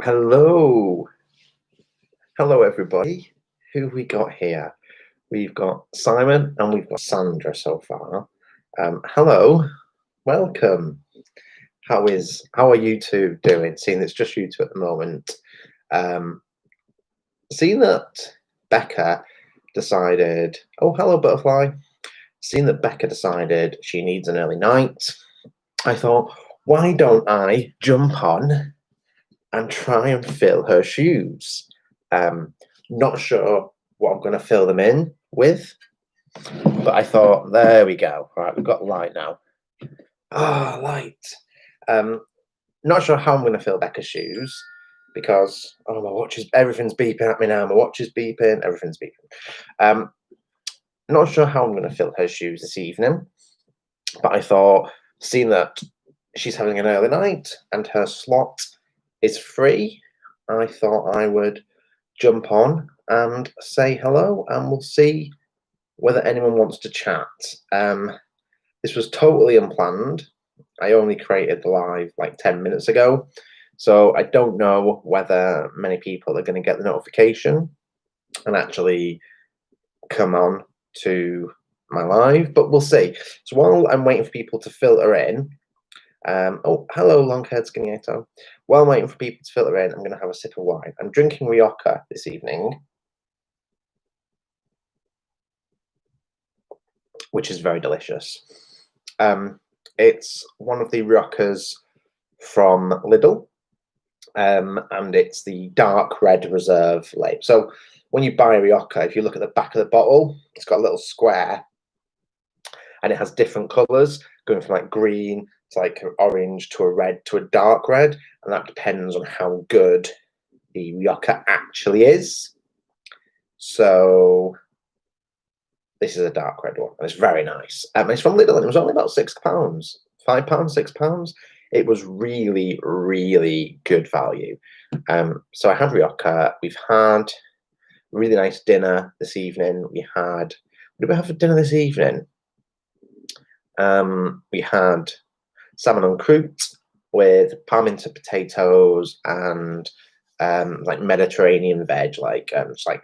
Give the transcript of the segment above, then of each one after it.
Hello. Hello, everybody. Who have we got here? We've got Simon and we've got Sandra so far. Hello. Welcome. How are you two doing? Seeing it's just you two at the moment. Um, seeing that Becca decided, oh, hello, Butterfly. Seeing that Becca decided she needs an early night, I thought, why don't I jump on and try and fill her shoes? Not sure what I'm going to fill them in with, but I thought, there we go. All right, we've got light now. Light. Not sure how I'm going to fill Becca's shoes because, my watch is, everything's beeping at me now. My watch is beeping, everything's beeping. Not sure how I'm going to fill her shoes this evening, but I thought, seeing that she's having an early night and her slot is free, I thought I would jump on and say hello, and we'll see whether anyone wants to chat. This was totally unplanned. I only created the live like 10 minutes ago, so I don't know whether many people are going to get the notification and actually come on to my live, but we'll see. So while I'm waiting for people to filter in, hello, long-haired skinny toe. While I'm waiting for people to filter in, I'm going to have a sip of wine. I'm drinking Rioja this evening, which is very delicious. It's one of the Riojas from Lidl, and it's the dark red reserve label. So when you buy a Rioja, if you look at the back of the bottle, it's got a little square, and it has different colours, going from like green to like orange to a red to a dark red, and that depends on how good the Rioja actually is. So this is a dark red one, and it's very nice. It's from Lidl, and it was only about £6, £5, £6. It was really, really good value. So I had Rioja. We've had a really nice dinner this evening. What did we have for dinner this evening? We had salmon en croûte with parmentier potatoes and like Mediterranean veg, like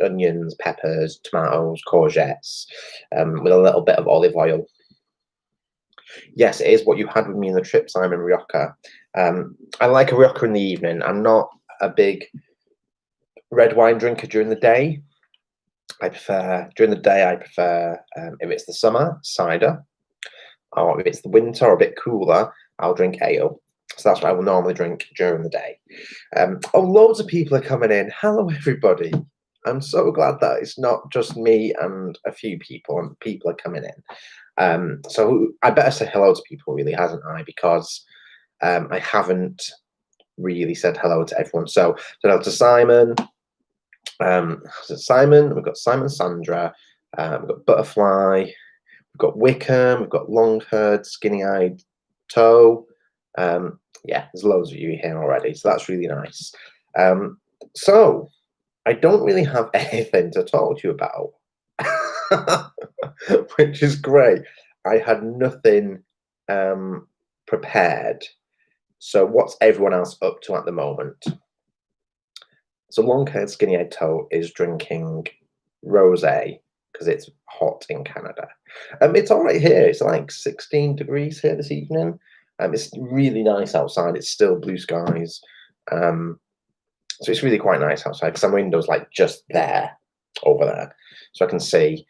onions, peppers, tomatoes, courgettes, with a little bit of olive oil. Yes, it is what you had with me in the trip, Simon. Rioja. I like a Rioja in the evening. I'm not a big red wine drinker during the day. I prefer if it's the summer, cider, or if it's the winter or a bit cooler, I'll drink ale. So that's what I will normally drink during the day. Loads of people are coming in. Hello, everybody. I'm so glad that it's not just me and a few people, and people are coming in. So I better say hello to people, really, hasn't I? Because I haven't really said hello to everyone. So hello to Simon. We've got Simon, Sandra, we've got Butterfly, we've got Wickham, we've got long-haired, skinny-eyed toe. Yeah, there's loads of you here already, so that's really nice. So I don't really have anything to talk to you about, which is great. I had nothing prepared. So what's everyone else up to at the moment? So long-haired, skinny-eyed toe is drinking rosé because it's hot in Canada. It's all right here. It's like 16 degrees here this evening. It's really nice outside. It's still blue skies. So it's really quite nice outside because some windows like just there, over there. So I can see.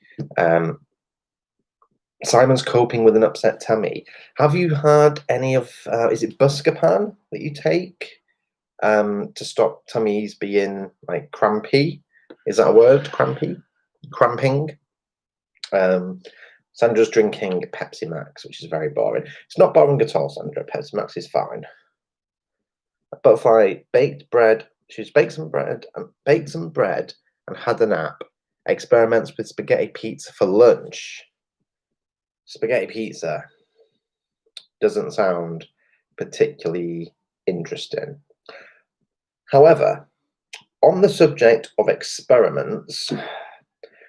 Simon's coping with an upset tummy. Have you had any of, is it Buscopan that you take to stop tummies being like crampy? Is that a word? Cramping? Sandra's drinking Pepsi Max, which is very boring. It's not boring at all, Sandra. Pepsi Max is fine. Butterfly baked bread. She's baked some bread and had a nap. Experiments with spaghetti pizza for lunch. Spaghetti pizza doesn't sound particularly interesting. However, on the subject of experiments,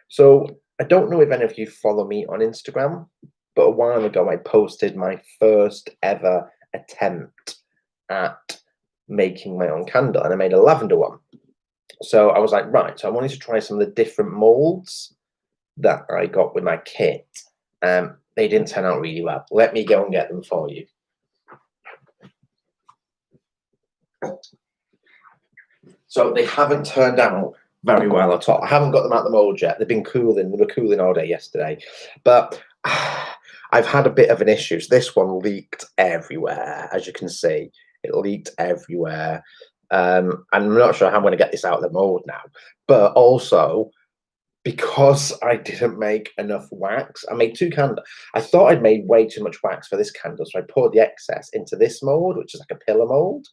so I don't know if any of you follow me on Instagram, but a while ago I posted my first ever attempt at making my own candle, and I made a lavender one. So I was like, right, so I wanted to try some of the different molds that I got with my kit. They didn't turn out really well. Let me go and get them for you. So they haven't turned out very well at all. I haven't got them out the mold yet. They've been cooling. They were cooling all day yesterday. But I've had a bit of an issue. So this one leaked everywhere, as you can see. It leaked everywhere. I'm not sure how I'm going to get this out of the mold now. But also, because I didn't make enough wax, I made 2 candles. I thought I'd made way too much wax for this candle, so I poured the excess into this mold, which is like a pillar mold.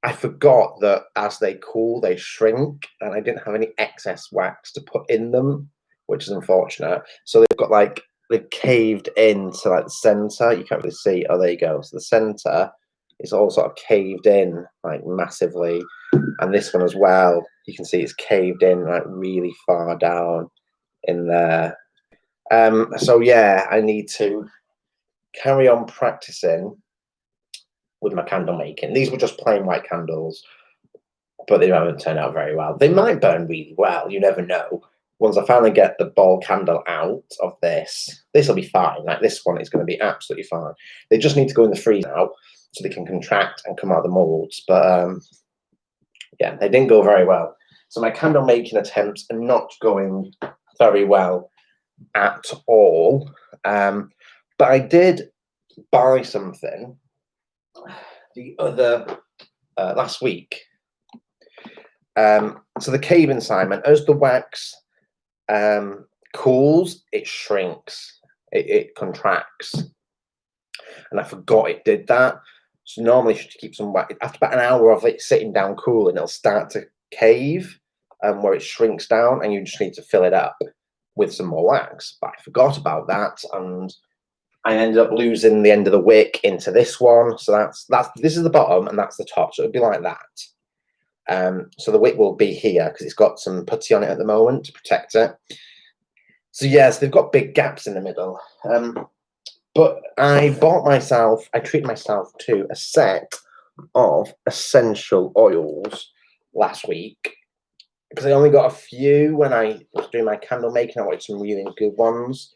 I forgot that as they cool, they shrink, and I didn't have any excess wax to put in them, which is unfortunate. So they've got like, they've caved into like the center. You can't really see. Oh, there you go. So the center is all sort of caved in like massively. And this one as well, you can see it's caved in like really far down in there. So yeah, I need to carry on practicing with my candle making. These were just plain white candles, but they haven't turned out very well. They might burn really well, you never know. Once I finally get the ball candle out of this will be fine. Like this one is going to be absolutely fine. They just need to go in the freezer now so they can contract and come out of the molds. But yeah, they didn't go very well. So my candle making attempts are not going very well at all. But I did buy something the other last week. So the cave-in, Simon, as the wax cools, it shrinks, it contracts, and I forgot it did that. So normally you should keep some wax. After about an hour of it sitting down cooling, it'll start to cave, where it shrinks down, and you just need to fill it up with some more wax. But I forgot about that, and I ended up losing the end of the wick into this one. So this is the bottom, and that's the top. So it'll be like that. So the wick will be here because it's got some putty on it at the moment to protect it. So yes, they've got big gaps in the middle. But I treated myself to a set of essential oils last week because I only got a few when I was doing my candle making. I wanted some really good ones.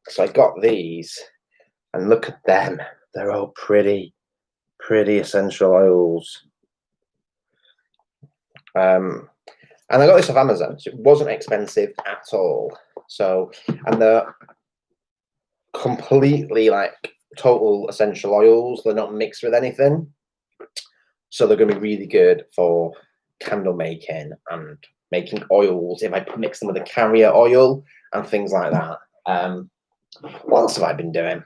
So I got these, and look at them. They're all pretty essential oils. And I got this off Amazon, so it wasn't expensive at all. So, and they're completely like total essential oils. They're not mixed with anything. So they're going to be really good for candle making and making oils if I mix them with a carrier oil and things like that. What else have I been doing?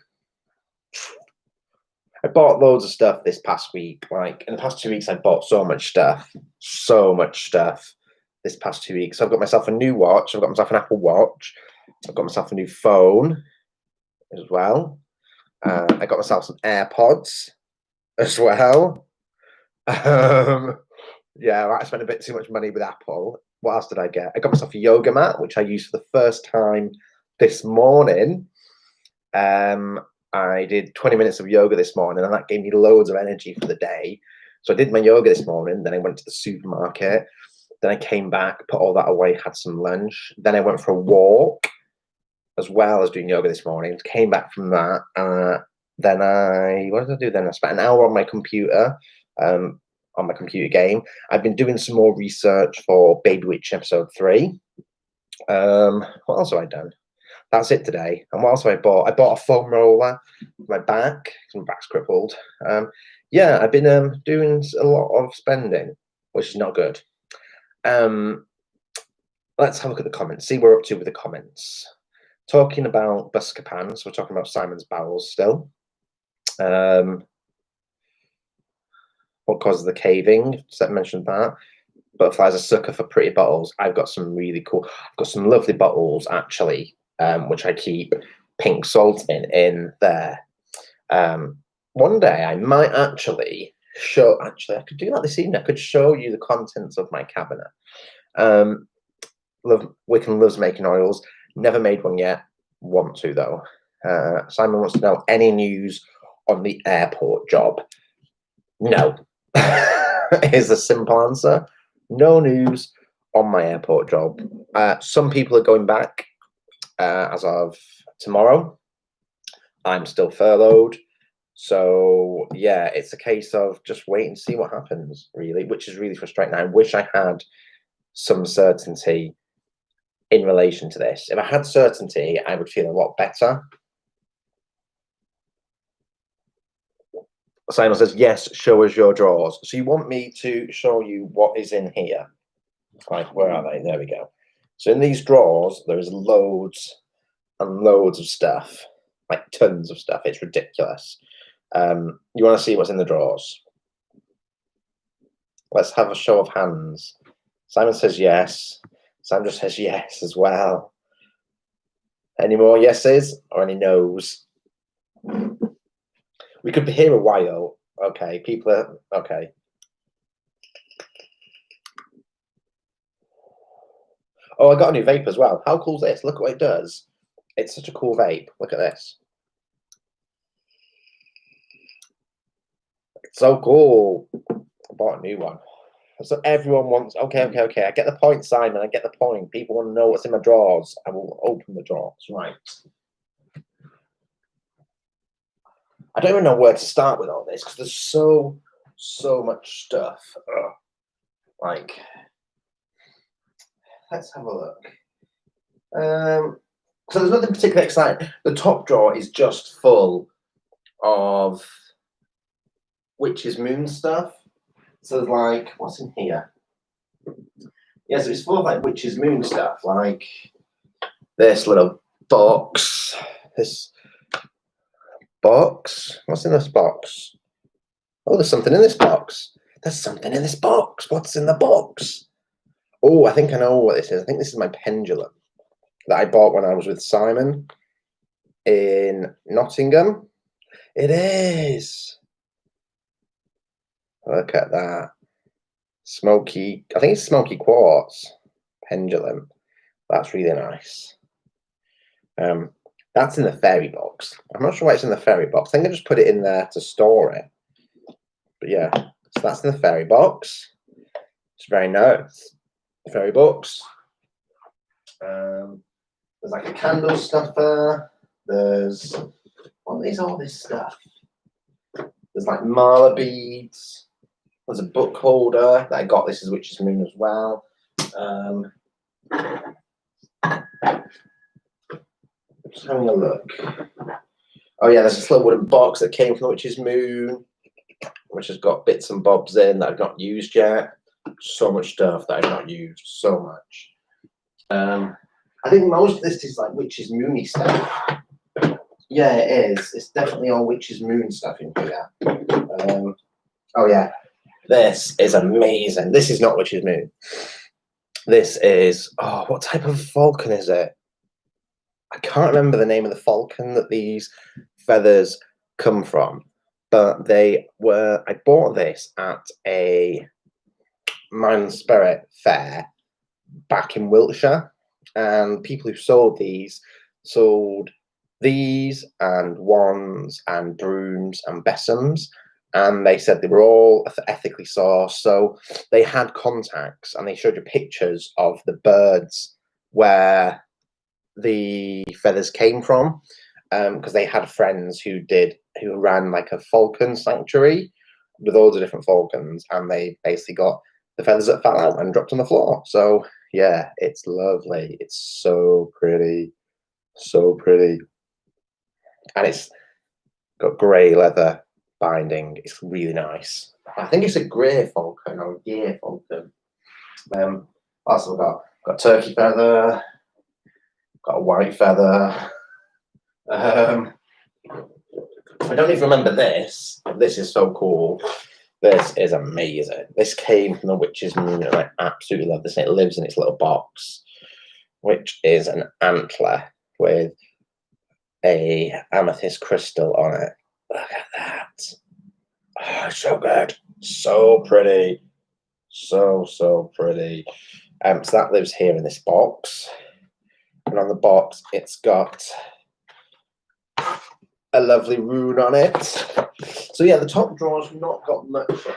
I bought loads of stuff this past week. Like in the past 2 weeks, I bought so much stuff this past 2 weeks. So I've got myself a new watch. I've got myself an Apple Watch. I've got myself a new phone as well. I got myself some AirPods as well. Yeah, I spent a bit too much money with Apple. What else did I get? I got myself a yoga mat, which I used for the first time this morning. I did 20 minutes of yoga this morning, and that gave me loads of energy for the day. So I did my yoga this morning, then I went to the supermarket, then I came back, put all that away, had some lunch, then I went for a walk, as well as doing yoga this morning. Came back from that, then what did I do then? I spent an hour on my computer, on my computer game. I've been doing some more research for Baby Witch episode 3. What else have I done? That's it today. And what else have I bought? I bought a foam roller for my back, because my back's crippled. Yeah, I've been doing a lot of spending, which is not good. Let's have a look at the comments, see what we're up to with the comments. Talking about Buscapane, so we're talking about Simon's bowels still. What causes the caving? Seth mentioned that. Butterfly's a sucker for pretty bottles. I've got some really cool, I've got some lovely bottles actually, which I keep pink salt in there. One day I might actually I could do that this evening. I could show you the contents of my cabinet. Wickham loves making oils. Never made one yet. Want to though. Simon wants to know any news on the airport job. No, is the simple answer. No news on my airport job. Some people are going back as of tomorrow. I'm still furloughed. So, yeah, it's a case of just wait and see what happens, really, which is really frustrating. I wish I had some certainty in relation to this. If I had certainty, I would feel a lot better. Simon says, yes, show us your drawers. So you want me to show you what is in here? Like, where are they? There we go. So in these drawers, there is loads and loads of stuff, like tons of stuff. It's ridiculous. You want to see what's in the drawers? Let's have a show of hands. Simon says yes. Sandra says yes as well. Any more yeses or any no's? We could be here a while. Okay, people are okay. Oh, I got a new vape as well. How cool is this? Look what it does. It's such a cool vape. Look at this. It's so cool. I bought a new one. So everyone wants. Okay. I get the point, Simon. I get the point. People want to know what's in my drawers. I will open the drawers. Right. I don't even know where to start with all this because there's so much stuff. Like, let's have a look. So there's nothing particularly exciting. The top drawer is just full of Witch's Moon stuff. So there's like, what's in here? Yeah, so it's full of like Witch's Moon stuff, like this little box. This box? What's in this box? Oh, there's something in this box. There's something in this box. What's in the box? Oh, I think I know what this is. I think this is my pendulum that I bought when I was with Simon in Nottingham. It is. Look at that. Smoky, I think it's smoky quartz pendulum. That's really nice. That's in the fairy box. I'm not sure why it's in the fairy box. I think I just put it in there to store it. But yeah, so that's in the fairy box. It's very nice. The fairy box. There's like a candle stuffer. There's what is all this stuff? There's like mala beads. There's a book holder that I got. This is Witch's Moon as well. Just having a look. Oh yeah, there's this little wooden box that came from the Witch's Moon, which has got bits and bobs in that I've not used yet. So much stuff that I've not used. So much. I think most of this is like Witch's Moony stuff. Yeah, it is. It's definitely all Witch's Moon stuff in here. Oh yeah, this is amazing. This is not Witch's Moon. This is, oh, what type of falcon is it? I can't remember the name of the falcon that these feathers come from, but they were, I bought this at a Man Spirit fair back in Wiltshire, and people who sold these and wands and brooms and besoms, and they said they were all ethically sourced. So they had contacts and they showed you pictures of the birds where the feathers came from, because they had friends who ran like a falcon sanctuary with all the different falcons, and they basically got the feathers that fell out and dropped on the floor. So yeah, it's lovely. It's so pretty, and it's got grey leather binding. It's really nice. I think it's a grey falcon or a gear falcon. Also got turkey feather, got a white feather. I don't even remember this. This is so cool. This is amazing. This came from the Witch's Moon, and I absolutely love this. And it lives in its little box, which is an antler with a amethyst crystal on it. Look at that. Oh, so good. So pretty. So pretty. So that lives here in this box. And on the box, it's got a lovely rune on it. So yeah, the top drawer's not got much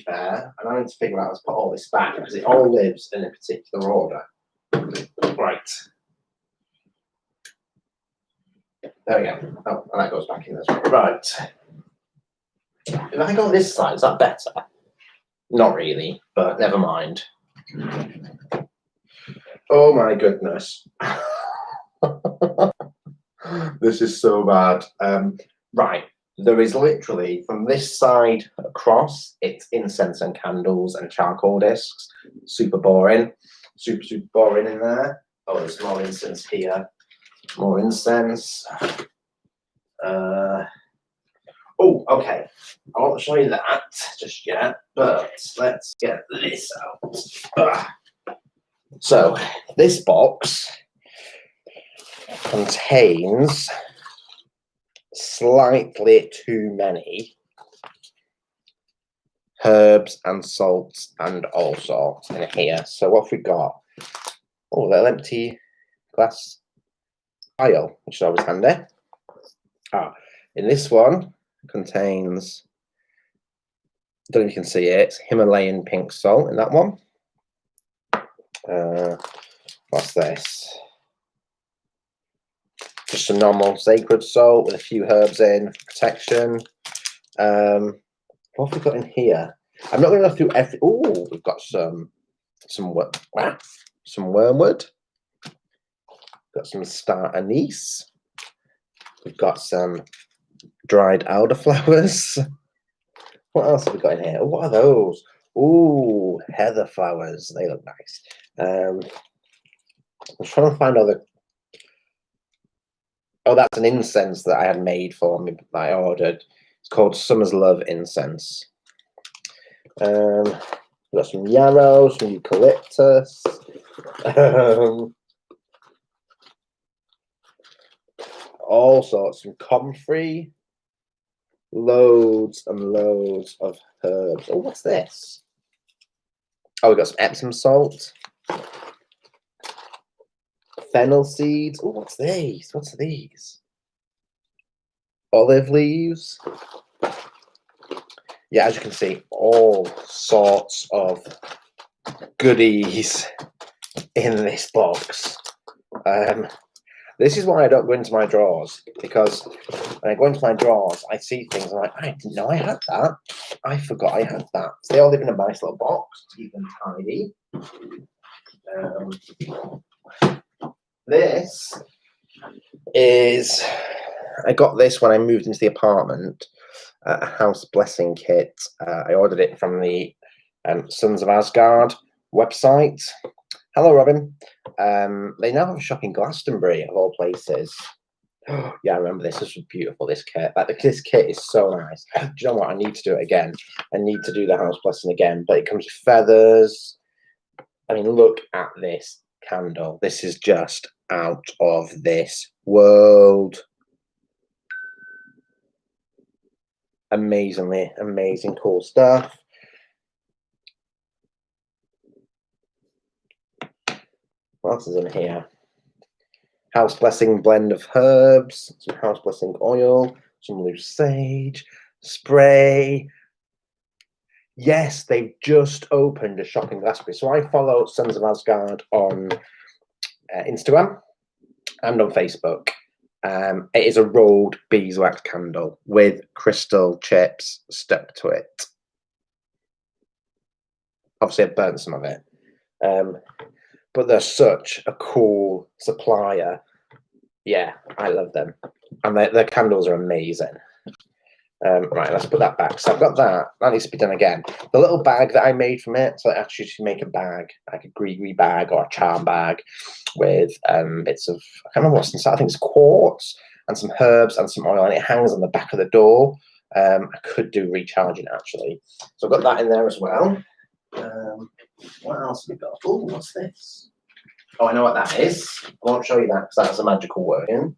fair, and I need to figure out how to put all this back because it all lives in a particular order. Right. There we go. Oh, and that goes back in as well. Right. If I go this side, is that better? Not really, but never mind. Oh my goodness. This is so bad. Right. There is literally, from this side across, it's incense and candles and charcoal discs. Super boring. Super boring in there. Oh, there's more incense here. More incense. Oh, okay. I won't show you that just yet, but let's get this out. So, this box contains slightly too many herbs and salts and all sorts in here. So what have we got? Oh, a little empty glass vial, which is always handy. In this one contains, I don't know if you can see it, it's Himalayan pink salt in that one. What's this? Just some normal sacred salt with a few herbs in for protection. What have we got in here? I'm not going to go through every. Oh, we've got some wormwood. Got some star anise. We've got some dried elderflowers. What else have we got in here? What are those? Ooh, heather flowers. They look nice. I'm trying to find other. Oh, that's an incense that I had made for me. I ordered. It's called Summer's Love incense. We've got some yarrow, some eucalyptus. All sorts, some comfrey. Loads and loads of herbs. Oh, what's this? Oh, we've got some Epsom salt. Fennel seeds. Oh, what's these? What's these? Olive leaves. Yeah, as you can see, all sorts of goodies in this box. This is why I don't go into my drawers, because when I go into my drawers, I see things I'm like, I didn't know I had that. I forgot I had that. So they all live in a nice little box to keep them tidy. This is, I got this when I moved into the apartment, a house blessing kit. I ordered it from the Sons of Asgard website. Hello, Robin. They now have a shop in Glastonbury, of all places. Yeah, I remember this. This was beautiful, this kit. This kit is so nice. Do you know what? I need to do it again. I need to do the house blessing again. But it comes with feathers. I mean, look at this candle. This is just out of this world. Amazingly, amazing, cool stuff. What else is in here? House blessing blend of herbs, some house blessing oil, some loose sage, spray. Yes, they've just opened a shop in Glastonbury. So I follow Sons of Asgard on Instagram and on Facebook. It is a rolled beeswax candle with crystal chips stuck to it. Obviously, I've burnt some of it. But they're such a cool supplier. Yeah, I love them. And their candles are amazing. Right, let's put that back. So I've got that. That needs to be done again. The little bag that I made from it, so I actually should make a bag, like a gree bag or a charm bag with bits of, I can't remember what's inside. I think it's quartz and some herbs and some oil, and it hangs on the back of the door. I could do recharging, actually. So I've got that in there as well. What else have we got? Oh, what's this? Oh, I know what that is. I won't show you that because that's a magical wording.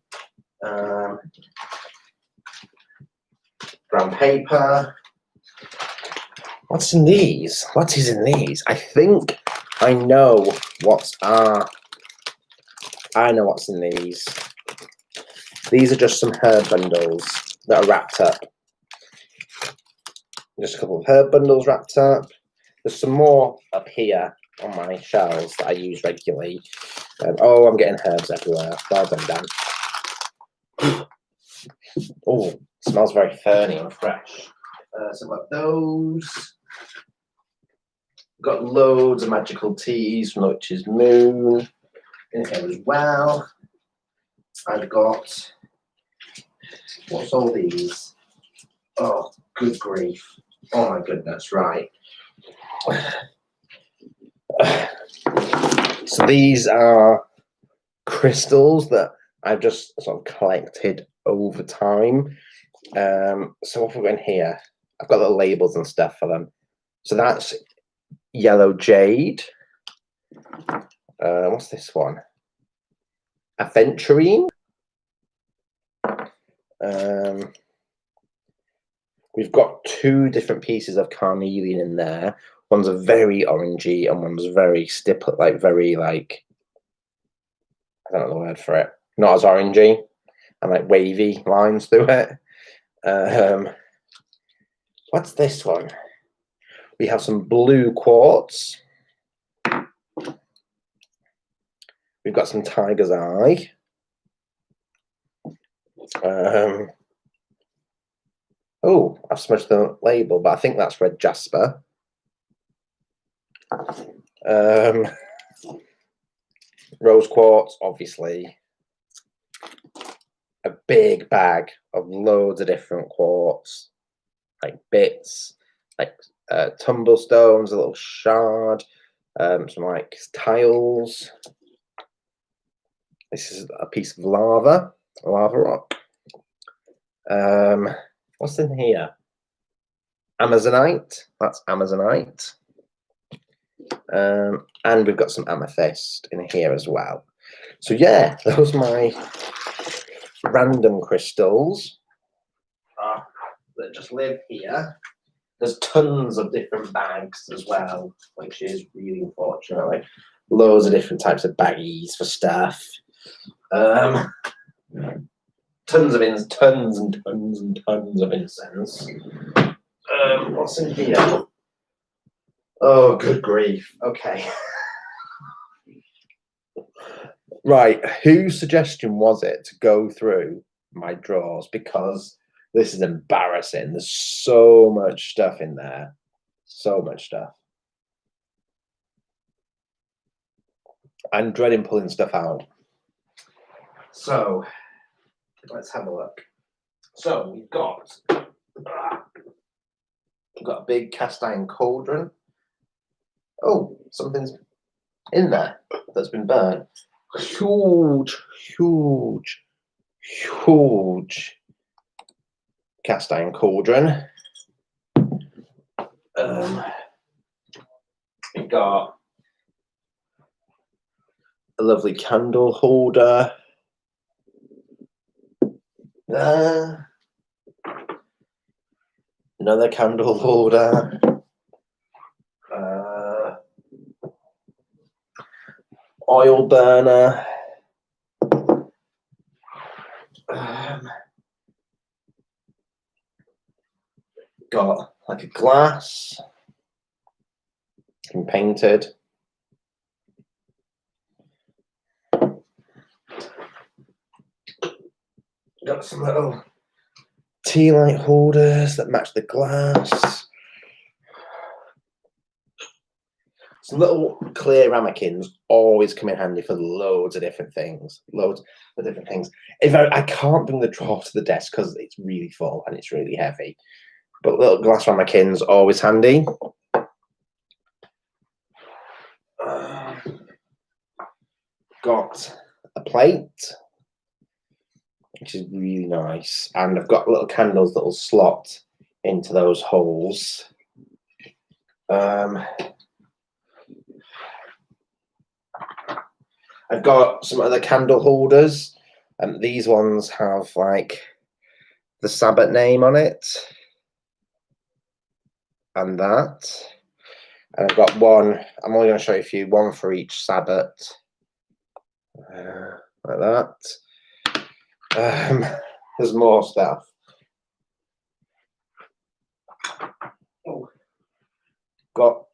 Brown paper. What's in these? What is in these? I think I know what's in these. These are just some herb bundles that are wrapped up. Just a couple of herb bundles wrapped up. There's some more up here on my shelves that I use regularly. Oh, I'm getting herbs everywhere. Well done, Dan. Oh, smells very ferny and fresh. Some of those. Got loads of magical teas from the Witch's Moon in here as well. I've got, what's all these? Oh, good grief. Oh my goodness, right. So these are crystals that I've just sort of collected over time. So what have we got in here? I've got the labels and stuff for them. So that's yellow jade. What's this one? Aventurine. We've got two different pieces of carnelian in there. One's a very orangey and one's very stipple, like very like, I don't know the word for it. Not as orangey and like wavy lines through it. What's this one? We have some blue quartz. We've got some tiger's eye. Oh, I've smudged the label, but I think that's red jasper. Rose quartz, obviously. A big bag of loads of different quartz, like bits, like tumblestones, a little shard, some like tiles. This is a piece of lava rock. What's in here? Amazonite. That's Amazonite. And we've got some amethyst in here as well. So yeah, those are my random crystals that just live here. There's tons of different bags as well, which is really unfortunate. Like loads of different types of baggies for stuff. Tons and tons of incense. What's in here? Oh, good grief. Okay. Right, whose suggestion was it to go through my drawers? Because this is embarrassing. There's so much stuff in there. So much stuff. I'm dreading pulling stuff out. So, let's have a look. So, we've got a big cast iron cauldron. Oh, something's in there that's been burnt. Huge cast iron cauldron. We've got a lovely candle holder. Another candle holder. Oil burner. Got like a glass and painted. Got some little tea light holders that match the glass. Some little clear ramekins always come in handy for loads of different things. If I can't bring the drawer to the desk because it's really full and it's really heavy. But little glass ramekins always handy. Got a plate, which is really nice. And I've got little candles that will slot into those holes. I've got some other candle holders, and these ones have like the Sabbath name on it, and that. And I've got one. I'm only going to show you a few. One for each Sabbath, like that. There's more stuff. got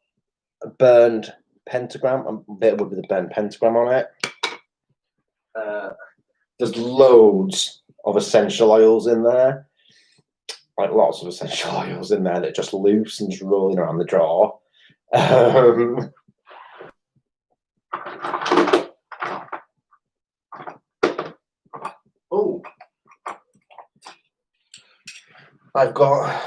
a burned pentagram, a bit with the burned pentagram on it. There's loads of essential oils in there, like lots of essential oils in there that are just loose and just rolling around the drawer. Oh, I've got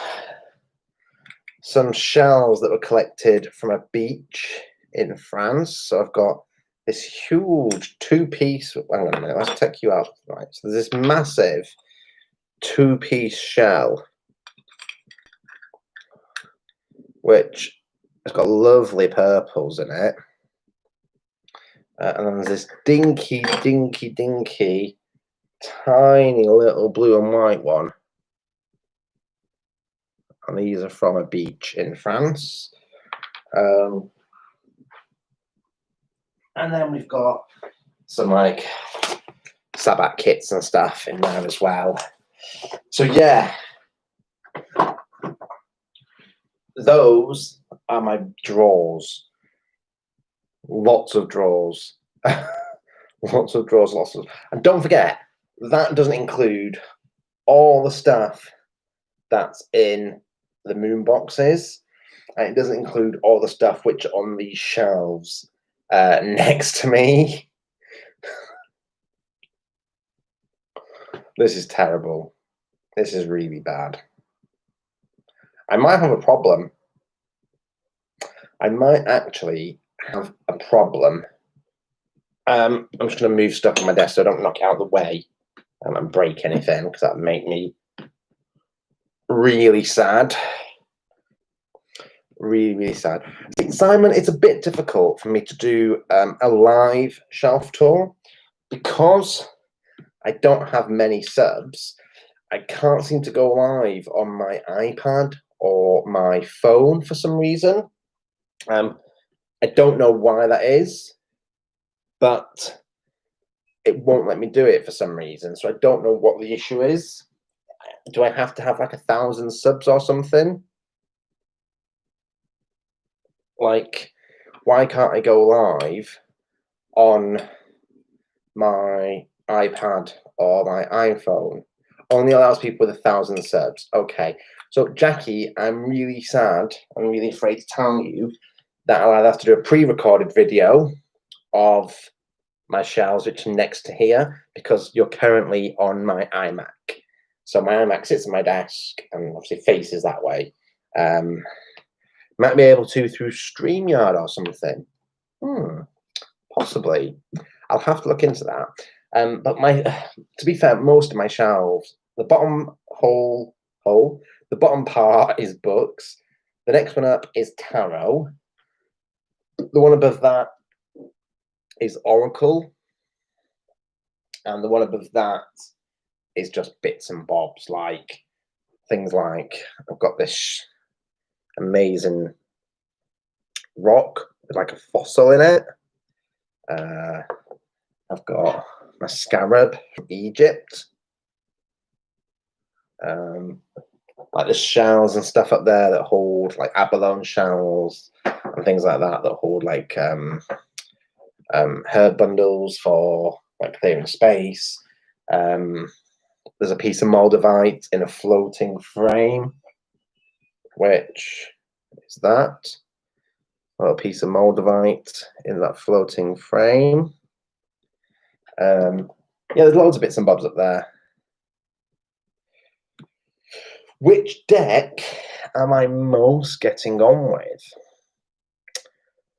some shells that were collected from a beach in France. So I've got this huge two-piece. Hang on a minute, let's take you out. Right, so there's this massive two-piece shell, which has got lovely purples in it. And then there's this dinky, tiny little blue and white one. And these are from a beach in France. And then we've got some like Sabbath kits and stuff in there as well. So yeah, those are my drawers. Lots of drawers. Lots of drawers, and don't forget, that doesn't include all the stuff that's in the moon boxes, and it doesn't include all the stuff which are on these shelves next to me. This is terrible. This is really bad. I might have a problem. I might actually have a problem. I'm just going to move stuff on my desk so I don't knock it out of the way and break anything, because that would make me really sad. Really sad. See, Simon, it's a bit difficult for me to do a live shelf tour because I don't have many subs. I can't seem to go live on my iPad or my phone for some reason. I don't know why that is, but it won't let me do it for some reason. So I don't know what the issue is. Do I have to have like 1,000 subs or something? Like, why can't I go live on my iPad or my iPhone? Only allows people with 1,000 subs. Okay. So, Jackie, I'm really sad. I'm really afraid to tell you that I'll either have to do a pre-recorded video of my shelves, which are next to here, because you're currently on my iMac. So my iMac sits on my desk and obviously faces that way. Might be able to through StreamYard or something. Possibly. I'll have to look into that. But to be fair, most of my shelves, the bottom the bottom part is books. The next one up is tarot. The one above that is Oracle. And the one above that is just bits and bobs, like things like I've got this amazing rock with like a fossil in it. I've got my scarab from Egypt. Like the shells and stuff up there that hold like abalone shells and things like that hold like herb bundles for like clearing space. There's a piece of moldavite in a floating frame, which is that. A piece of moldavite in that floating frame. Yeah, there's loads of bits and bobs up there. Which deck am I most getting on with?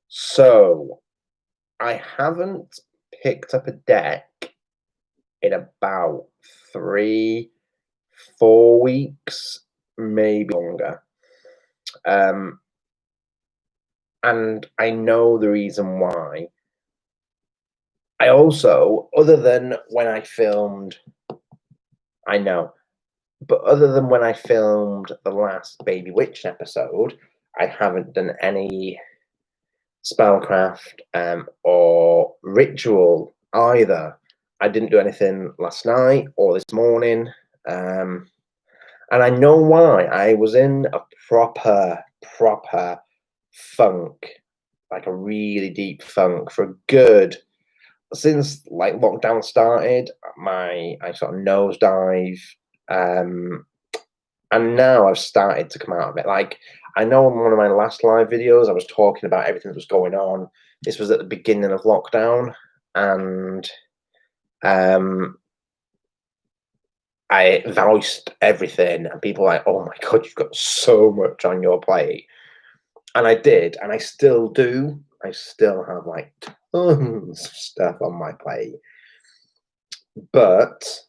So, I haven't picked up a deck in about 3-4 weeks, maybe longer. And I know the reason why. I also, other than when I filmed, other than when I filmed the last Baby Witch episode, I haven't done any spellcraft or ritual either. I didn't do anything last night or this morning. And I know why. I was in a proper funk, like a really deep funk for a good since like lockdown started. I sort of nosedive, um, and now I've started to come out of it. Like I know in one of my last live videos, I was talking about everything that was going on. This was at the beginning of lockdown, and um, I voiced everything, and people were like, "Oh my god, you've got so much on your plate," and I did, and I still do. I still have like tons of stuff on my plate, but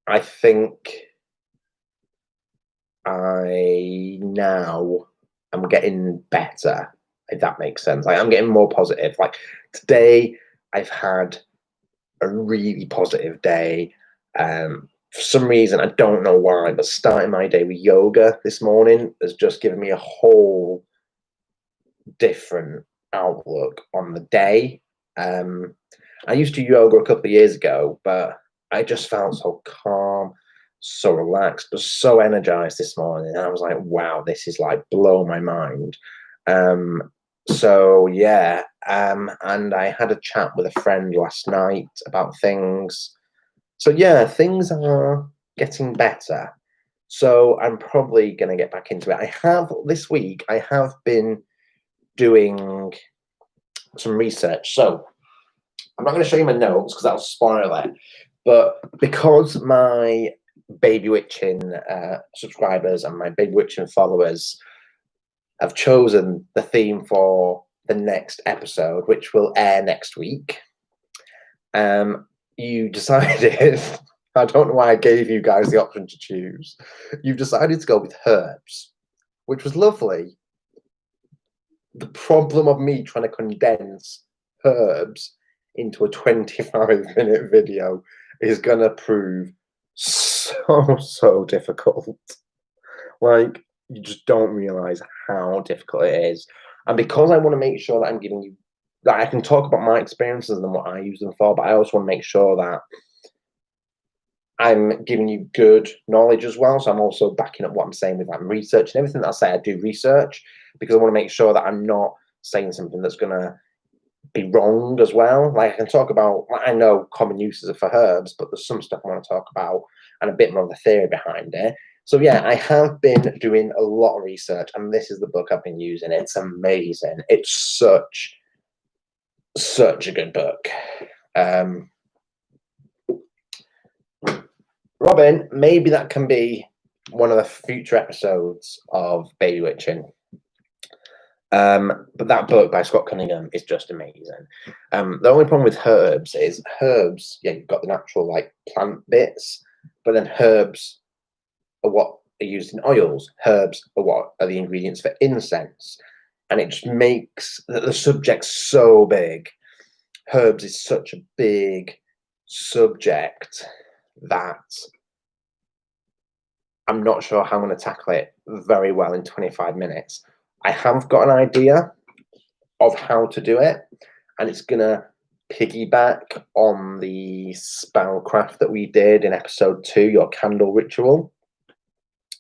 I think I now am getting better, if that makes sense. Like I'm getting more positive. Like today, I've had a really positive day. For some reason, I don't know why, but starting my day with yoga this morning has just given me a whole different outlook on the day. Um, I used to yoga a couple of years ago, but I just felt so calm, so relaxed, but so energized this morning. And I was like, wow, this is like blow my mind. So yeah, and I had a chat with a friend last night about things. So yeah, things are getting better. So I'm probably going to get back into it. I have this week. I have been doing some research. So I'm not going to show you my notes because that'll spoil it. But because my Baby Witching subscribers and my Baby Witching followers have chosen the theme for the next episode, which will air next week, you decided, I don't know why I gave you guys the option to choose. You've decided to go with herbs, which was lovely. The problem of me trying to condense herbs into a 25-minute video is going to prove so difficult. Like, you just don't realize how difficult it is. And because I want to make sure that I'm giving you, that I can talk about my experiences and what I use them for, but I also want to make sure that I'm giving you good knowledge as well. So I'm also backing up what I'm saying with like research and everything that I say. I do research because I want to make sure that I'm not saying something that's going to be wrong as well. Like I can talk about, I know common uses for herbs, but there's some stuff I want to talk about and a bit more of the theory behind it. So yeah, I have been doing a lot of research, and this is the book I've been using. It's amazing. It's such a good book. Robin, maybe that can be one of the future episodes of Baby Witching. But that book by Scott Cunningham is just amazing. The only problem with herbs is yeah, you've got the natural like plant bits, but then herbs are what are used in oils. Herbs are what are the ingredients for incense. And it just makes the subject so big. Herbs is such a big subject that I'm not sure how I'm going to tackle it very well in 25 minutes. I have got an idea of how to do it, and it's going to piggyback on the spellcraft that we did in episode 2, your candle ritual,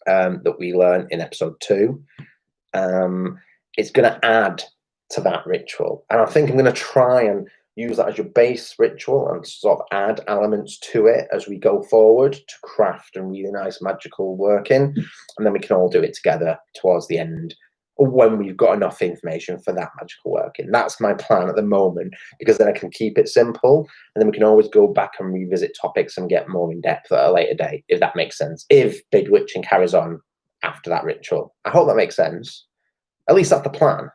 that we learned in episode 2. It's going to add to that ritual, and I think I'm going to try and use that as your base ritual and sort of add elements to it as we go forward to craft a really nice magical working, and then we can all do it together towards the end when we've got enough information for that magical working. That's my plan at the moment, because then I can keep it simple, and then we can always go back and revisit topics and get more in depth at a later date, if that makes sense. If Big Witching carries on after that ritual, I hope that makes sense. At least that's the plan.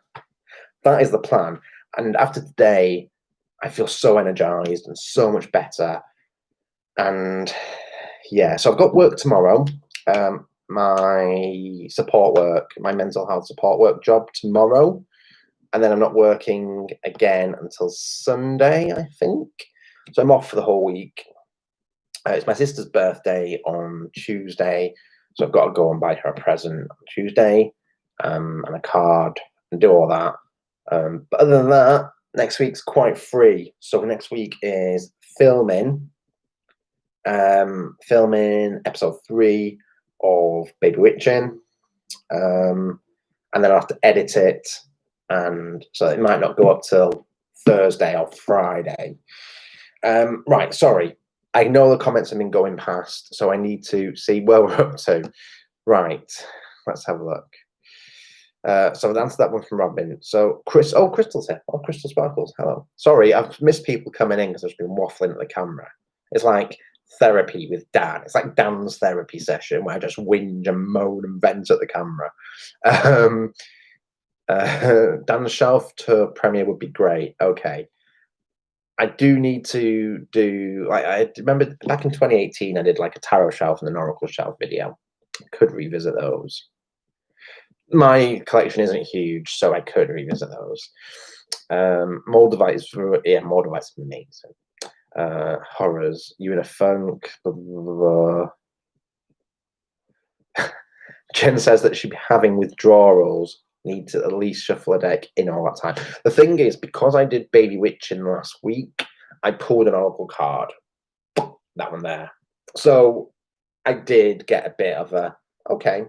That is the plan. And after today, I feel so energized and so much better. And yeah, so I've got work tomorrow. My support work, my mental health support work job tomorrow. And then I'm not working again until Sunday, I think. So I'm off for the whole week. It's my sister's birthday on Tuesday. So I've got to go and buy her a present on Tuesday, and a card and do all that. But other than that, next week's quite free. So next week is filming episode 3 of Baby Witching. and then I'll have to edit it, and so it might not go up till Thursday or Friday. Right, sorry. I know the comments have been going past, so I need to see where we're up to. Right, let's have a look. So I've answered that one from Robin. So Crystal's here. Oh, Crystal Sparkles. Hello. Sorry, I've missed people coming in because I've been waffling at the camera. It's like therapy with Dan. It's like Dan's therapy session where I just whinge and moan and vent at the camera. Dan's shelf tour premiere would be great. Okay. I do need to do, like, I remember back in 2018, I did like a tarot shelf and an oracle shelf video. Could revisit those. My collection isn't huge, so I could revisit those. Moldavite is amazing. Horrors, you in a funk. Blah, blah, blah. Jen says that she'd be having withdrawals. Need to at least shuffle a deck in all that time. The thing is, because I did Baby Witching last week, I pulled an oracle card. That one there. So I did get a bit of a okay.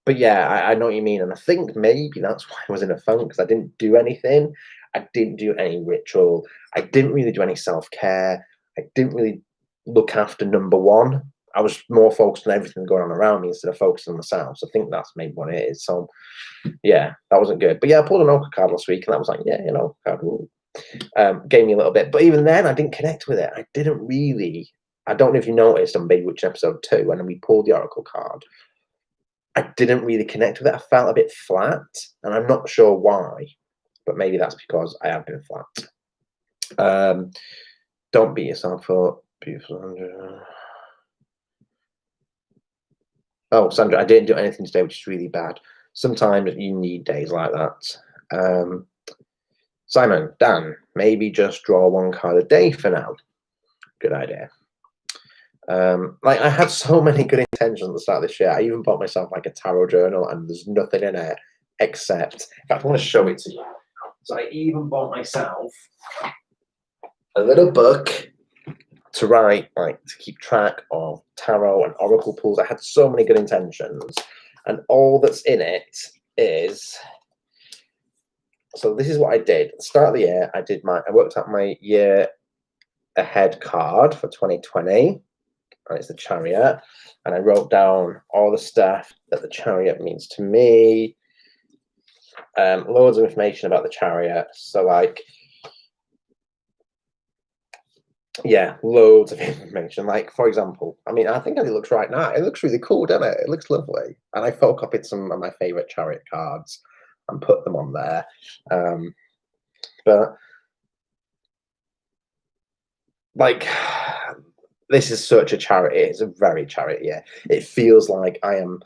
But yeah, I know what you mean. And I think maybe that's why I was in a funk, because I didn't do anything. I didn't do any ritual. I didn't really do any self-care. I didn't really look after number one. I was more focused on everything going on around me instead of focusing on myself. So I think that's maybe what it is. So yeah, that wasn't good. But yeah, I pulled an Oracle card last week, and that was like, yeah, you know, card gave me a little bit. But even then, I didn't connect with it. I didn't really. I don't know if you noticed on Baby Witch episode 2, when we pulled the Oracle card, I didn't really connect with it. I felt a bit flat, and I'm not sure why, but maybe that's because I have been flat. Don't beat yourself up, beautiful Sandra. Oh, Sandra, I didn't do anything today, which is really bad. Sometimes you need days like that. Simon, Dan, maybe just draw one card a day for now. Good idea. Like, I had so many good intentions at the start of this year. I even bought myself like a tarot journal, and there's nothing in it except, in fact, I want to show it to you. So I even bought myself a little book to write, like, to keep track of tarot and oracle pulls. I had so many good intentions, and all that's in it is. So this is what I did. At the start of the year, I worked out my year ahead card for 2020. And it's the Chariot, and I wrote down all the stuff that the Chariot means to me. Loads of information about the Chariot. So, like, yeah, loads of information. Like, for example, I mean, I think as it looks right now, it looks really cool, doesn't it? It looks lovely. And I photocopied some of my favorite Chariot cards and put them on there. But like, this is such a Chariot. It's a very Chariot year. It feels like I am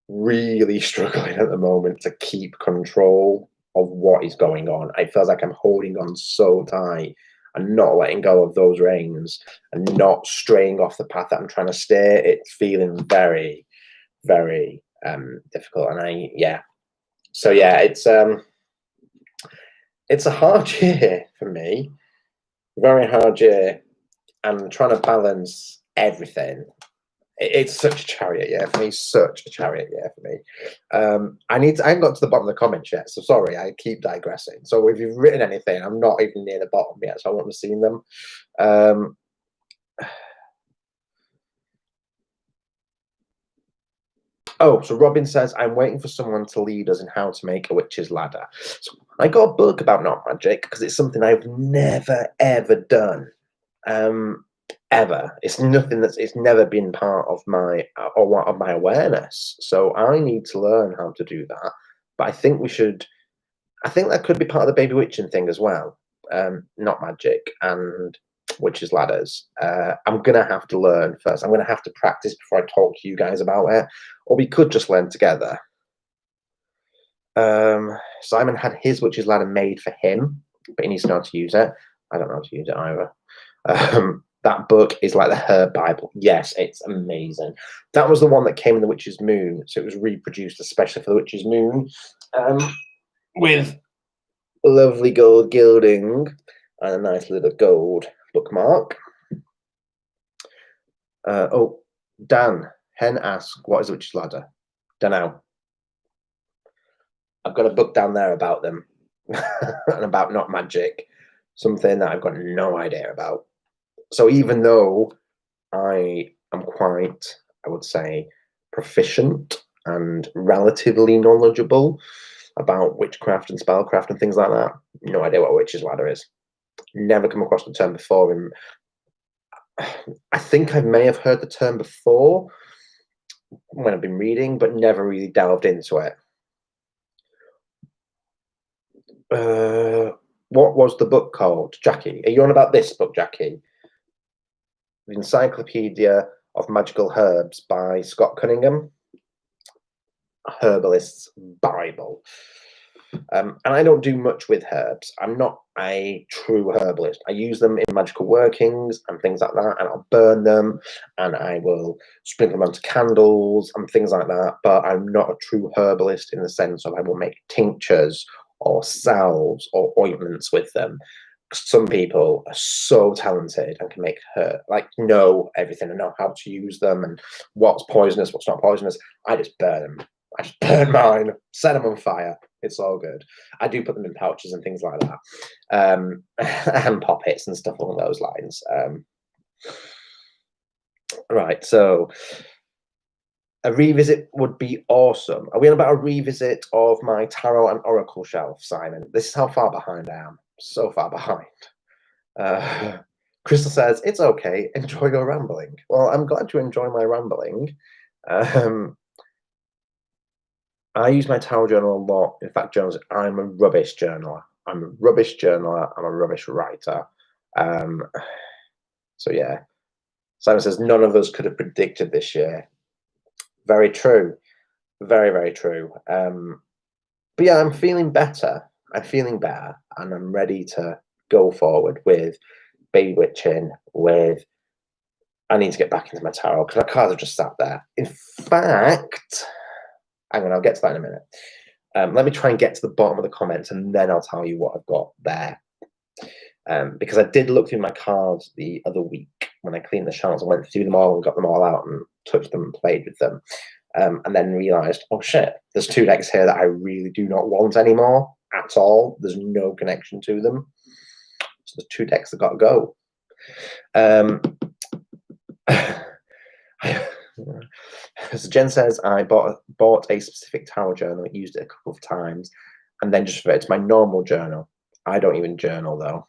really struggling at the moment to keep control of what is going on. It feels like I'm holding on so tight and not letting go of those reins and not straying off the path that I'm trying to steer. It's feeling very, very difficult. And so yeah, it's a hard year for me, very hard year, and trying to balance everything. It's such a Chariot year for me. Such a Chariot year for me. I haven't got to the bottom of the comments yet, so sorry, I keep digressing. So if you've written anything, I'm not even near the bottom yet, so I won't have seen them. Oh, so Robin says, I'm waiting for someone to lead us in how to make a witch's ladder. So I got a book about not magic because it's something I've never, ever done. Ever. It's nothing it's never been part of my awareness. So I need to learn how to do that. But I think that could be part of the baby witching thing as well. Not magic and witches ladders. I'm gonna have to learn first. I'm gonna have to practice before I talk to you guys about it. Or we could just learn together. Simon had his witch's ladder made for him, but he needs to know how to use it. I don't know how to use it either. That book is like the Her Bible. Yes, it's amazing. That was the one that came in the Witch's Moon, so it was reproduced especially for the Witch's Moon, with lovely gold gilding and a nice little gold bookmark. Oh, Dan Hen asks, "What is the Witch's Ladder?" Don't know. I've got a book down there about them and about not magic, something that I've got no idea about. So even though I am quite, I would say, proficient and relatively knowledgeable about witchcraft and spellcraft and things like that, no idea what a witch's ladder is. Never come across the term before. And I think I may have heard the term before when I've been reading, but never really delved into it. What was the book called, Jackie? Are you on about this book, Jackie? The Encyclopedia of Magical Herbs by Scott Cunningham. Herbalist's Bible. And I don't do much with herbs. I'm not a true herbalist. I use them in magical workings and things like that, and I'll burn them and I will sprinkle them onto candles and things like that. But I'm not a true herbalist in the sense of I will make tinctures or salves or ointments with them. Some people are so talented and can make know everything and know how to use them and what's poisonous, what's not poisonous. I just burn them. I just burn mine, set them on fire. It's all good. I do put them in pouches and things like that, and poppets and stuff along those lines. Right, so a revisit would be awesome. Are we on about a revisit of my tarot and oracle shelf, Simon? This is how far behind I am. So far behind. Crystal says, it's okay. Enjoy your rambling. Well, I'm glad you enjoy my rambling. I use my tarot journal a lot. In fact, journals, I'm a rubbish journaler. I'm a rubbish journaler. I'm a rubbish writer. So yeah. Simon says, none of us could have predicted this year. Very true. Very, very true. But yeah, I'm feeling better. I'm feeling better. And I'm ready to go forward with baby witching, I need to get back into my tarot because my cards are just sat there. In fact, I'll get to that in a minute. Let me try and get to the bottom of the comments and then I'll tell you what I've got there. Because I did look through my cards the other week when I cleaned the shelves. I went through them all and got them all out and touched them and played with them. And then realised, oh shit, there's 2 decks here that I really do not want anymore at all. There's no connection to them. So there's 2 decks that got to go. So Jen says, I bought a specific tarot journal, used it a couple of times, and then just reverted to my normal journal. I don't even journal though.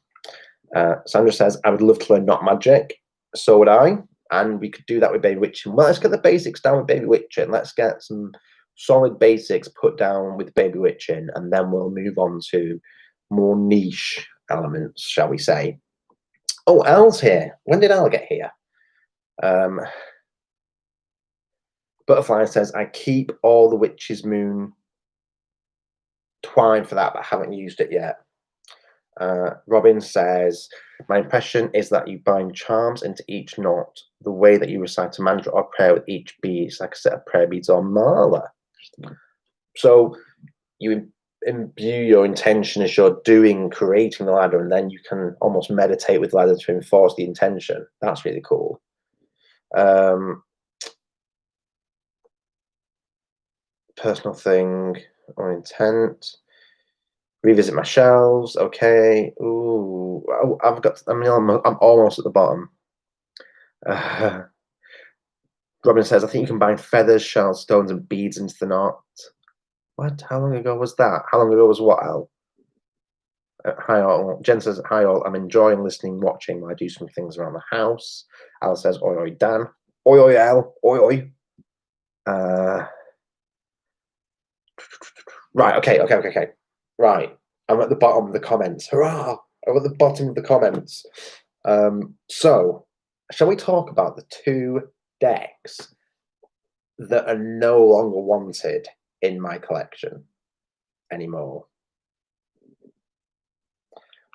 Sandra says, I would love to learn not magic. So would I. And we could do that with baby witching. Well, let's get the basics down with baby witching. Let's get some solid basics put down with baby witching, and then we'll move on to more niche elements, shall we say. Oh, Al's here. When did Al get here? Butterfly says, I keep all the Witch's Moon twine for that, but I haven't used it yet. Robin says, my impression is that you bind charms into each knot. The way that you recite a mantra or prayer with each bead is like a set of prayer beads or mala. So you imbue your intention as you're creating the ladder, and then you can almost meditate with the ladder to enforce the intention. That's really cool. Personal thing or intent. Revisit my shelves. Okay. Ooh, I'm almost at the bottom. Robin says, I think you can bind feathers, shells, stones, and beads into the knot. What? How long ago was that? How long ago was what, Al? Hi all. Jen says, hi all. I'm enjoying listening, watching while I do some things around the house. Al says, oi, oi, Dan. Oi, oi, Al. Oi, oi. Right, okay. Right, I'm at the bottom of the comments. Hurrah! I'm at the bottom of the comments. So, shall we talk about the 2 decks that are no longer wanted in my collection anymore?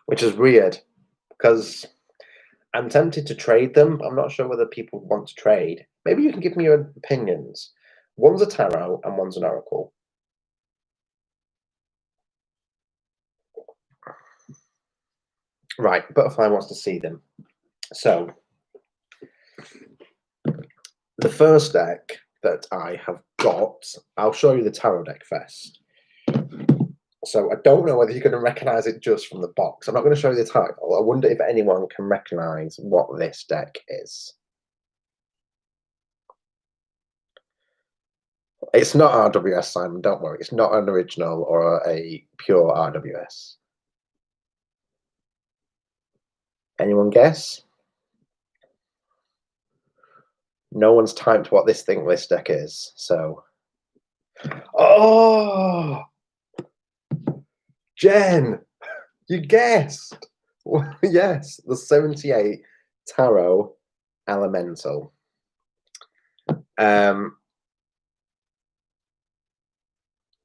Which is weird, because I'm tempted to trade them, but I'm not sure whether people want to trade. Maybe you can give me your opinions. One's a tarot and one's an oracle. Right, Butterfly wants to see them. So, the first deck that I have got, I'll show you the tarot deck first. So I don't know whether you're going to recognise it just from the box. I'm not going to show you the title. I wonder if anyone can recognise what this deck is. It's not RWS, Simon, don't worry. It's not an original or a pure RWS. Anyone guess? No one's typed what this deck is, so... Oh! Jen! You guessed! Yes, the 78 Tarot Elemental.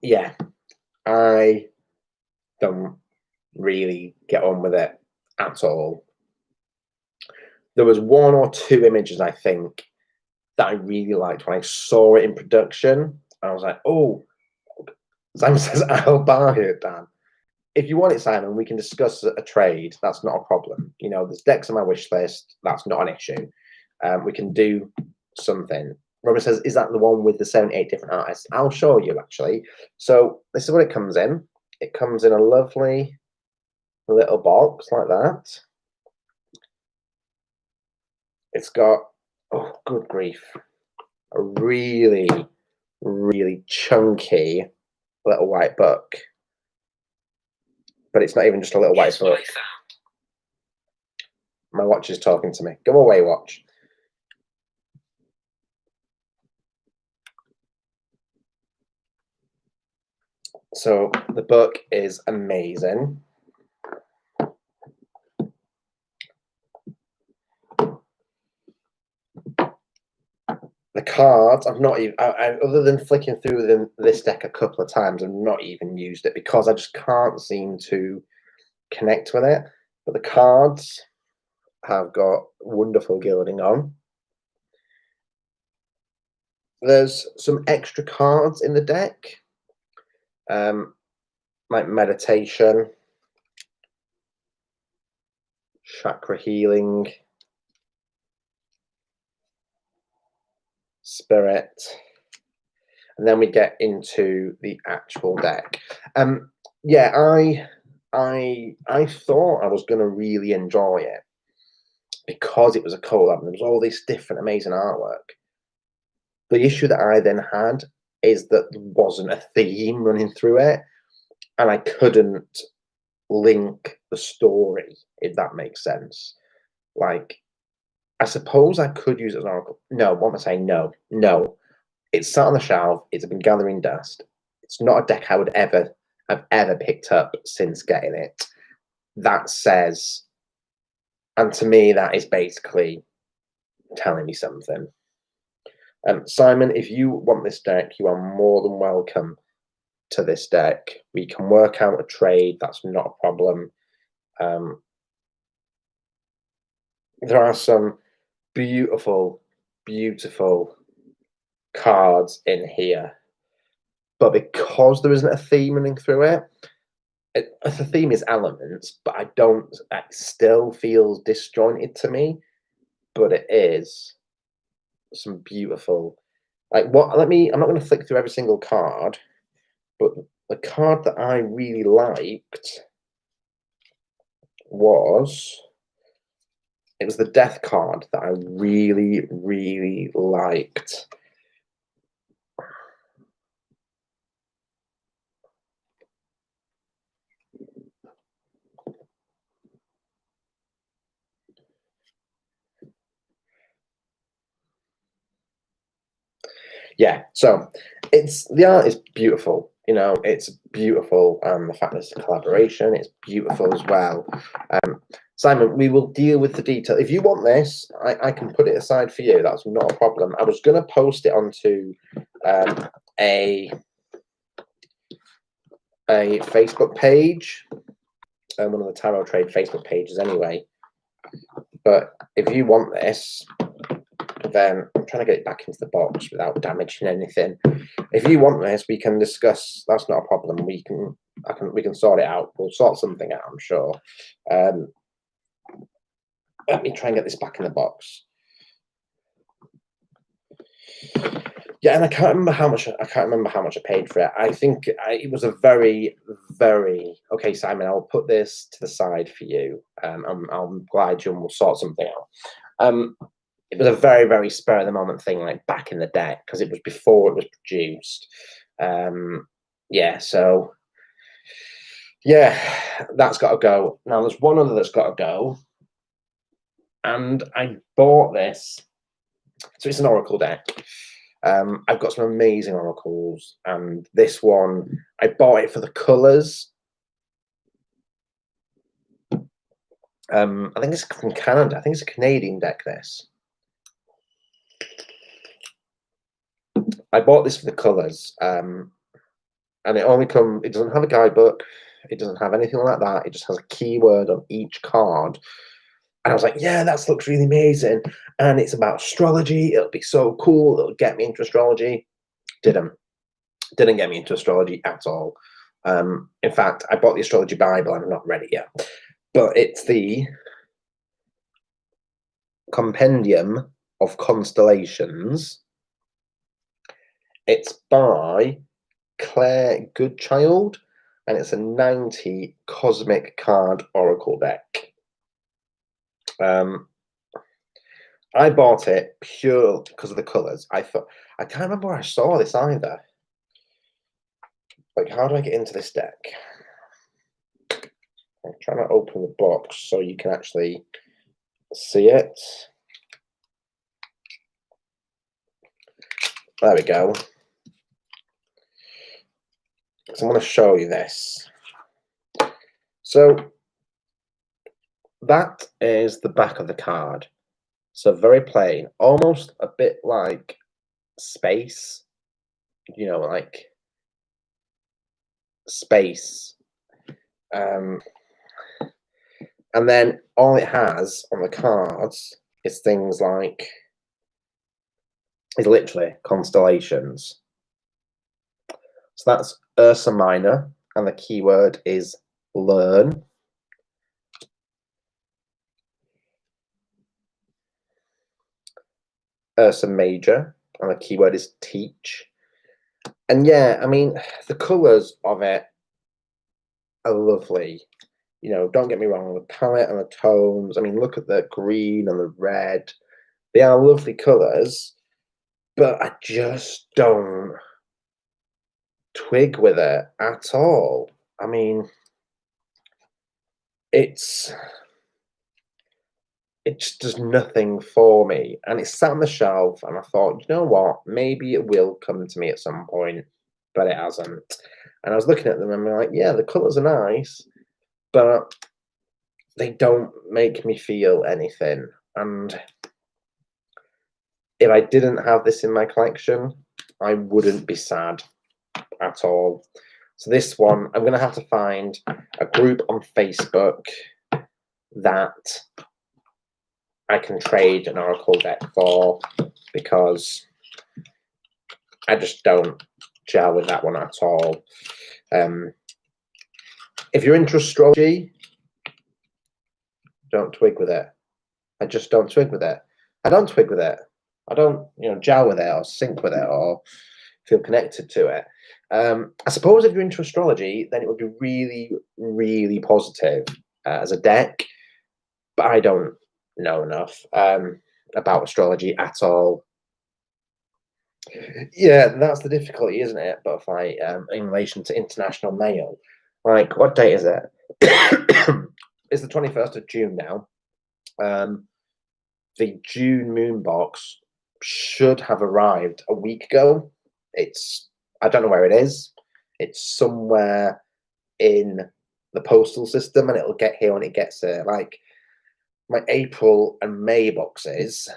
Yeah, I don't really get on with it at all. There was one or two images, I think, that I really liked when I saw it in production. I was like, oh, Simon says, I'll buy it, Dan. If you want it, Simon, we can discuss a trade. That's not a problem. You know, there's decks on my wish list. That's not an issue. We can do something. Robin says, is that the one with the 78 different artists? I'll show you, actually. So this is what it comes in. It comes in a lovely little box like that. It's got, oh, good grief, a really, really chunky little white book. But it's not even just a little white book. My watch is talking to me. Go away, watch. So the book is amazing. The cards, I've not even, other than flicking through this deck a couple of times, I've not even used it because I just can't seem to connect with it. But the cards have got wonderful gilding on. There's some extra cards in the deck, like meditation, chakra healing, spirit, and then we get into the actual deck. Yeah, I thought I was going to really enjoy it because it was a collab and there was all this different amazing artwork. The issue that I then had is that there wasn't a theme running through it, and I couldn't link the story, if that makes sense. Like, I suppose I could use it as an oracle. No, what am I saying? No. It's sat on the shelf. It's been gathering dust. It's not a deck I've ever picked up since getting it. That says, and to me, that is basically telling me something. Simon, if you want this deck, you are more than welcome to this deck. We can work out a trade. That's not a problem. There are some beautiful, beautiful cards in here, but because there isn't a theme running through it, the theme is elements, but it still feels disjointed to me. But it is some beautiful, I'm not going to flick through every single card, but the card that I really liked was the death card that I really, really liked. Yeah, so the art is beautiful. You know, it's beautiful. The fact that it's a collaboration, it's beautiful as well. Simon, we will deal with the detail. If you want this, I can put it aside for you. That's not a problem. I was going to post it onto a Facebook page, one of the Tarot Trade Facebook pages anyway. But if you want this, then I'm trying to get it back into the box without damaging anything. If you want this, we can discuss. That's not a problem. We can sort it out. We'll sort something out, I'm sure. Let me try and get this back in the box. Yeah, and I can't remember how much I paid for it. I think it was a very, very okay, Simon. I'll put this to the side for you. I'll glide you and we'll sort something out. It was a very, very spur of the moment thing, like back in the day, because it was before it was produced. Yeah, so yeah, that's got to go. Now there's one other that's got to go, and I bought this. So it's an Oracle deck. I've got some amazing oracles, and this one I bought it for the colours. I think it's from Canada. I think it's a Canadian deck. This I bought this for the colours, and it only come. It doesn't have a guidebook. It doesn't have anything like that. It just has a keyword on each card. And I was like, yeah, that looks really amazing. And it's about astrology. It'll be so cool. It'll get me into astrology. Didn't get me into astrology at all. In fact, I bought the astrology Bible and I'm not ready yet. But it's the Compendium of Constellations. It's by Claire Goodchild, and it's a 90 cosmic card oracle deck. I bought it pure because of the colours. I thought, I can't remember where I saw this either. Like, how do I get into this deck? I'm trying to open the box so you can actually see it. There we go. So I'm going to show you this. So that is the back of the card. So very plain, almost a bit like space, you know, like space. And then all it has on the cards is things like, is literally constellations. So that's Ursa Minor, and the keyword is learn. Ursa Major, and the keyword is teach. And yeah, I mean, the colours of it are lovely. You know, don't get me wrong, the palette and the tones. I mean, look at the green and the red. They are lovely colours, but I just don't twig with it at all. I mean, it just does nothing for me. And it's sat on the shelf, and I thought, you know what, maybe it will come to me at some point, but it hasn't. And I was looking at them and I'm like, yeah, the colours are nice, but they don't make me feel anything. And if I didn't have this in my collection, I wouldn't be sad at all. So this one, I'm going to have to find a group on Facebook that I can trade an oracle deck for, because I just don't gel with that one at all. If you're into astrology, don't twig with it. I just don't twig with it. I don't twig with it. I don't, you know, gel with it or sync with it or feel connected to it. I suppose if you're into astrology, then it would be really, really positive as a deck. But I don't know enough about astrology at all. Yeah, that's the difficulty, isn't it? Butterfly, in relation to international mail. Like, what date is it? It's the 21st of June now. The June moon box should have arrived a week ago. I don't know where it is. It's somewhere in the postal system, and it'll get here when it gets here. Like, my April and May boxes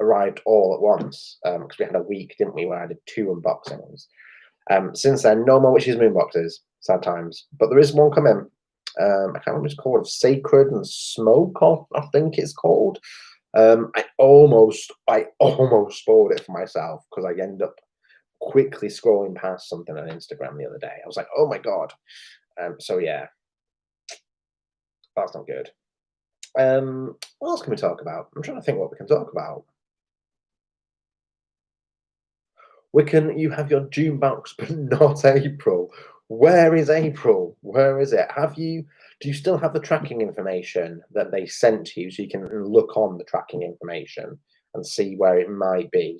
arrived all at once, because we had a week, didn't we, where I did 2 unboxings. Since then, no more Witches Moon boxes, sad times. But there is one coming. I can't remember what it's called, Sacred and Smoke, I think it's called. I almost spoiled it for myself, because I ended up quickly scrolling past something on Instagram the other day. I was like, oh my god. So yeah, that's not good. What else can we talk about? I'm trying to think what we can talk about. Wiccan, you have your June box, but not April. Where is April? Where is it? Do you still have the tracking information that they sent to you so you can look on the tracking information and see where it might be?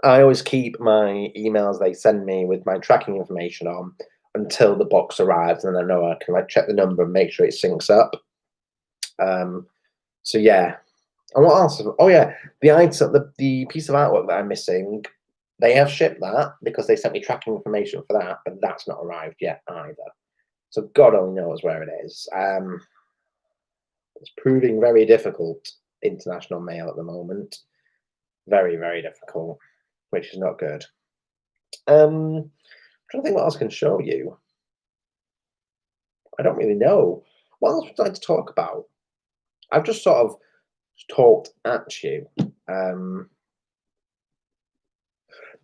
I always keep my emails they send me with my tracking information on until the box arrives, and then I know I can like check the number and make sure it syncs up. Um, so yeah. And what else? Oh yeah, the item, the piece of artwork that I'm missing, they have shipped that because they sent me tracking information for that, but that's not arrived yet either. So God only knows where it is. It's proving very difficult, international mail at the moment. Very, very difficult, which is not good. I'm trying to think what else I can show you. I don't really know. What else would I like to talk about? I've just sort of talked at you.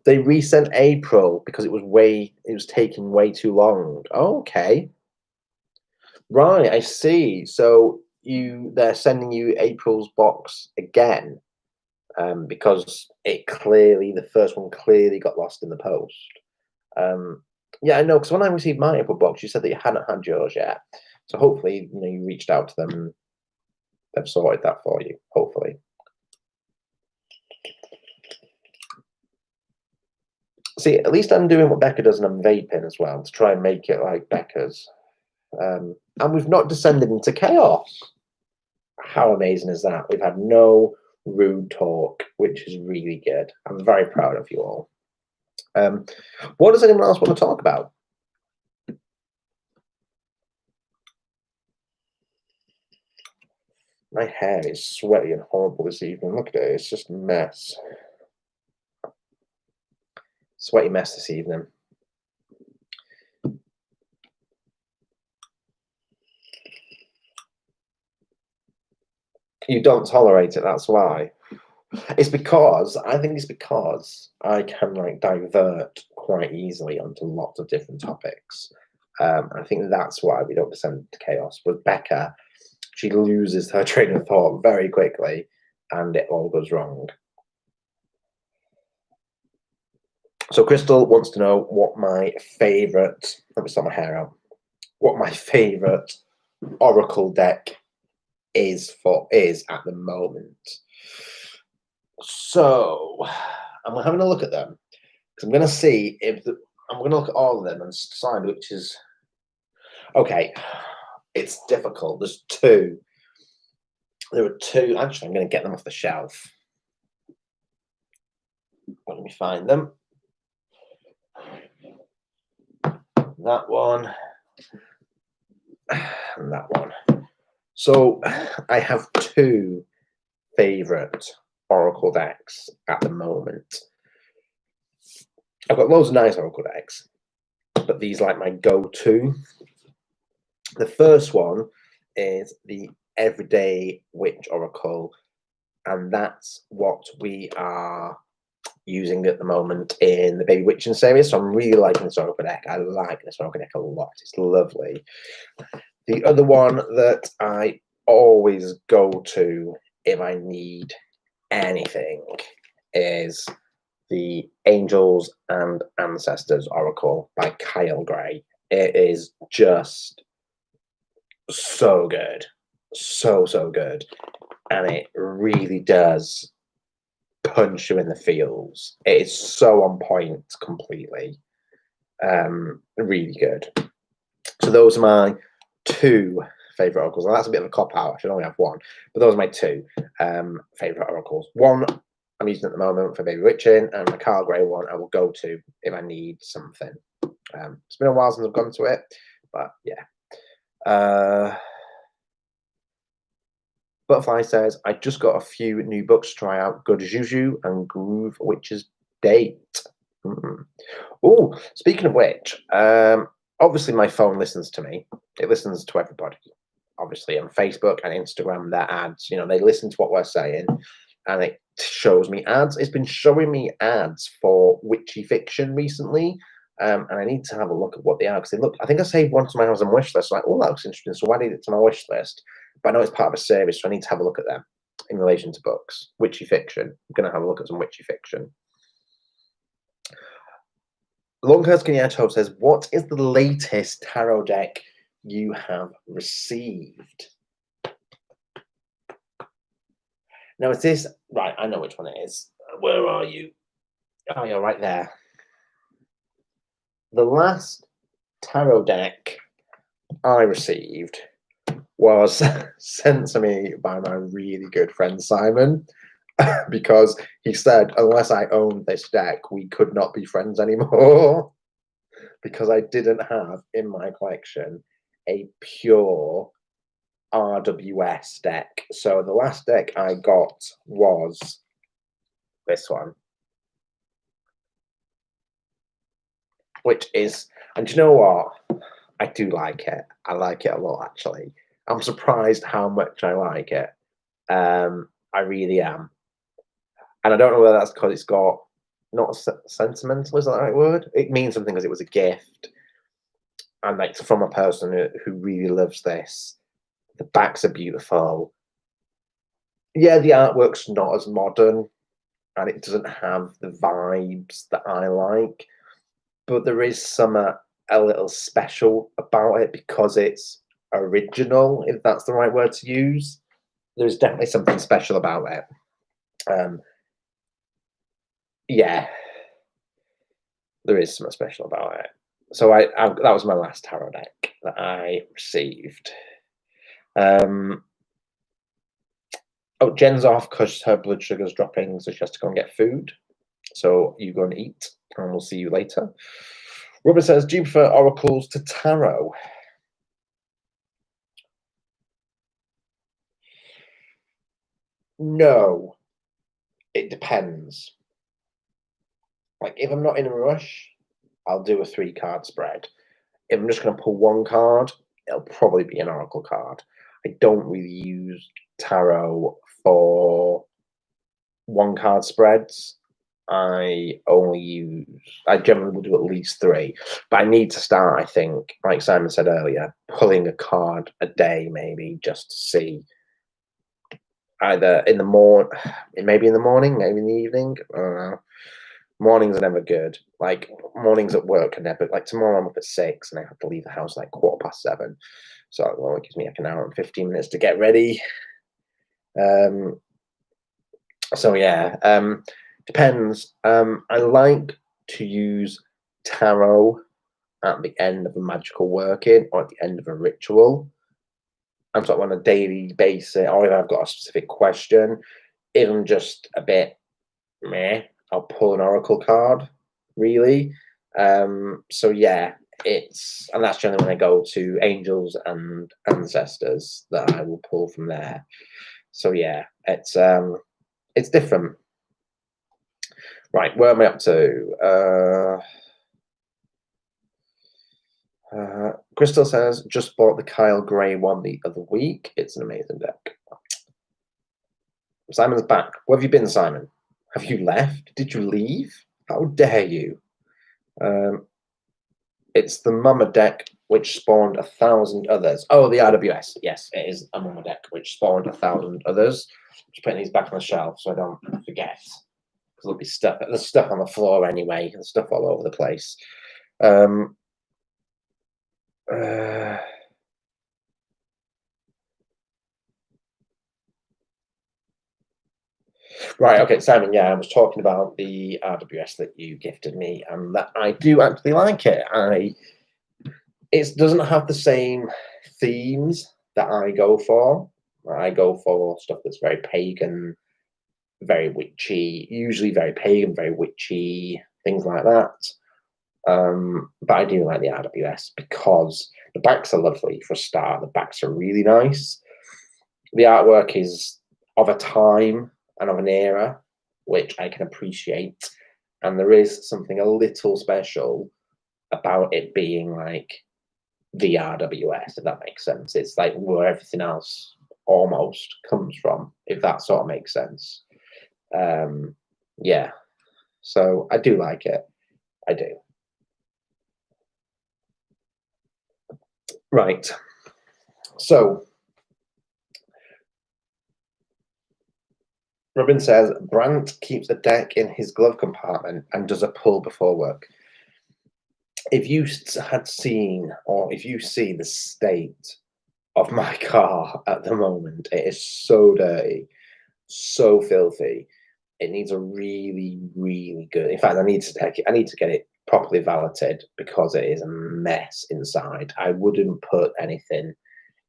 They resent April because it was taking way too long. Okay. Right, I see. So they're sending you April's box again, because the first one clearly got lost in the post. Yeah, I know, because when I received my April box, you said that you hadn't had yours yet. So hopefully, you reached out to them and they've sorted that for you, hopefully. See, at least I'm doing what Becca does and I'm vaping as well to try and make it like Becca's. And we've not descended into chaos. How amazing is that? We've had no rude talk, which is really good. I'm very proud of you all. What does anyone else want to talk about? My hair is sweaty and horrible this evening. Look at it, it's just a mess. Sweaty mess this evening. You don't tolerate it, that's why. I think it's because I can like divert quite easily onto lots of different topics. I think that's why we don't descend into chaos. With Becca, she loses her train of thought very quickly and it all goes wrong. So Crystal wants to know what my favourite, let me sort my hair out, what my favourite Oracle deck is at the moment. So I'm having a look at them because I'm going to see I'm going to look at all of them and decide which is okay. It's difficult. There's two. There are two. Actually, I'm going to get them off the shelf. Let me find them. That one and that one. So I have two favorite Oracle decks at the moment. I've got loads of nice Oracle decks, but these are like my go-to. The first one is the Everyday Witch Oracle, and that's what we are using at the moment in the Baby Witching series. So I'm really liking this Oracle deck. I like this Oracle deck a lot. It's lovely. The other one that I always go to if I need anything is the Angels and Ancestors Oracle by Kyle Gray. It is just so good. So good. And it really does punch you in the feels. It is so on point completely. Really good. So those are my two favorite oracles. And that's a bit of a cop out. I should only have one, but those are my two favorite oracles. One I'm using at the moment for Baby Witching, and the Kyle Gray one I will go to if I need something. It's been a while since I've gone to it, but yeah. Butterfly says, I just got a few new books to try out. Good Juju and Groove Witch's Date. Oh, speaking of which, obviously my phone listens to me. It listens to everybody. Obviously on Facebook and Instagram, their ads, they listen to what we're saying and it shows me ads. It's been showing me ads for witchy fiction recently. And I need to have a look at what they are because I think I saved one to my Amazon wish list. Like, oh, that looks interesting. So I added it to my wish list. But I know it's part of a series, so I need to have a look at them in relation to books. Witchy fiction. I'm going to have a look at some witchy fiction. Longhurst Kenyato says, what is the latest tarot deck you have received? Now, is this right? I know which one it is. Where are you? Oh, you're right there. The last tarot deck I received was sent to me by my really good friend Simon, because he said, unless I owned this deck, we could not be friends anymore, because I didn't have in my collection a pure RWS deck. So the last deck I got was this one, which is, and you know what? I do like it. I like it a lot, actually. I'm surprised how much I like it. I really am. And I don't know whether that's because it's got not sentimental, is that the right word? It means something because it was a gift. And like from a person who really loves this. The backs are beautiful. Yeah, the artwork's not as modern and it doesn't have the vibes that I like. But there is some a little special about it because it's original, if that's the right word to use. There's definitely something special about it. Yeah, there is something special about it. So that was my last tarot deck that I received. Oh, Jen's off because her blood sugar's dropping, so she has to go and get food. So you go and eat, and we'll see you later. Robin says, do you prefer oracles to tarot? No, it depends. Like, if I'm not in a rush, I'll do a 3-card spread. If I'm just going to pull one card, it'll probably be an oracle card. I don't really use tarot for 1-card spreads. I generally will do at least 3, but I need to start, I think, like Simon said earlier, pulling a card a day, maybe, just to see. Either in the maybe in the morning, maybe in the evening. I don't know. Mornings are never good. Like, mornings at work are never, like, tomorrow I'm up at 6 and I have to leave the house like 7:15. So, well, it gives me like an hour and 15 minutes to get ready. So yeah, depends. I like to use tarot at the end of a magical working or at the end of a ritual. I'm sort of on a daily basis, or if I've got a specific question. If I'm just a bit meh, I'll pull an oracle card, really. So yeah, and that's generally when I go to angels and ancestors that I will pull from there. So yeah, it's different. Right, where am I up to? Crystal says, just bought the Kyle Gray one the other week. It's an amazing deck. Simon's back. Where have you been, Simon? Have you left? Did you leave? How dare you? It's the Mama deck, which spawned 1,000 others. Oh, the RWS. Yes, it is a Mama deck, which spawned 1,000 others. Just putting these back on the shelf so I don't forget. Because there'll be stuff. There's stuff on the floor anyway. There's stuff all over the place. Right, okay, Simon, yeah, I was talking about the RWS that you gifted me, and that I do actually like it. It doesn't have the same themes that I go for. I go for stuff that's very pagan, very witchy, usually very pagan, very witchy, things like that. But I do like the RWS because the backs are lovely for a start. The backs are really nice. The artwork is of a time and of an era, which I can appreciate. And there is something a little special about it being like the RWS, if that makes sense. It's like where everything else almost comes from, if that sort of makes sense. Yeah. So I do like it. I do. Right. So Robin says Brant keeps a deck in his glove compartment and does a pull before work. if you had seen, or if you see the state of my car at the moment, it is so dirty, so filthy. It needs a really, really good. In fact, I need to take it. I need to get it properly valeted because it is a mess inside. I wouldn't put anything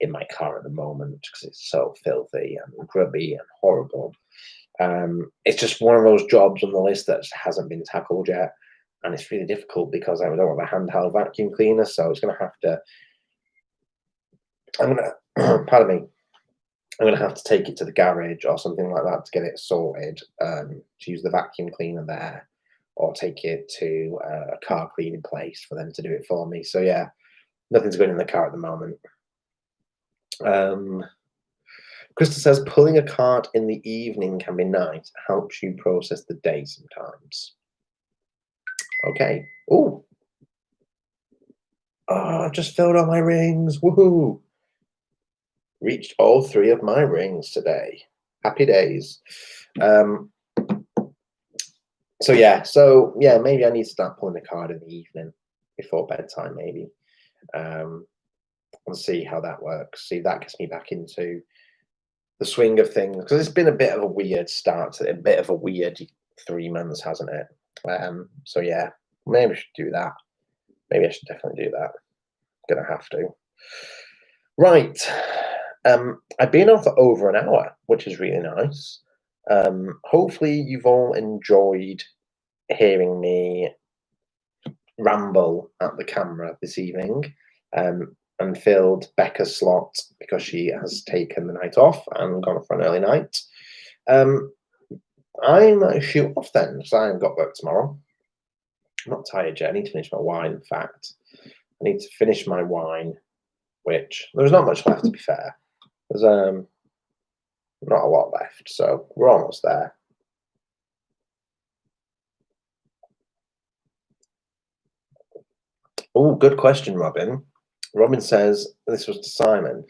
in my car at the moment because it's so filthy and grubby and horrible. It's just one of those jobs on the list that just hasn't been tackled yet, and it's really difficult because I don't have a handheld vacuum cleaner, so it's going to have to. I'm gonna, pardon me. I'm gonna have to take it to the garage or something like that to get it sorted. To use the vacuum cleaner there, or take it to a car cleaning place for them to do it for me. So yeah, nothing's going in the car at the moment. Krista says pulling a card in the evening can be nice. Helps you process the day sometimes. Okay. Oh, I just filled all my rings. Woohoo! Reached all 3 of my rings today. Happy days. So yeah, maybe I need to start pulling the card in the evening before bedtime, maybe, and see how that works. See if that gets me back into the swing of things because it's been a bit of a weird start to a bit of a weird 3 months, hasn't it? So yeah, maybe I should do that. Maybe I should definitely do that. Gonna have to. Right. I've been on for over an hour, which is really nice. Hopefully you've all enjoyed hearing me ramble at the camera this evening, and filled Becca's slot because she has taken the night off and gone for an early night. I'm shoot off then because I haven't got work tomorrow. I'm not tired yet. I need to finish my wine. In fact, I need to finish my wine, which there's not much left to be fair. There's not a lot left, so we're almost there. Oh, good question, Robin. Robin says, this was to Simon,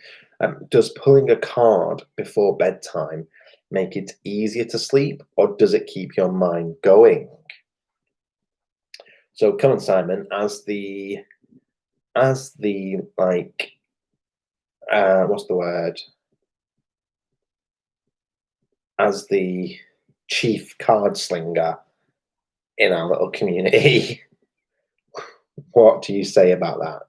does pulling a card before bedtime make it easier to sleep, or does it keep your mind going? So come on, Simon, as the like, what's the word? As the chief card slinger in our little community, what do you say about that?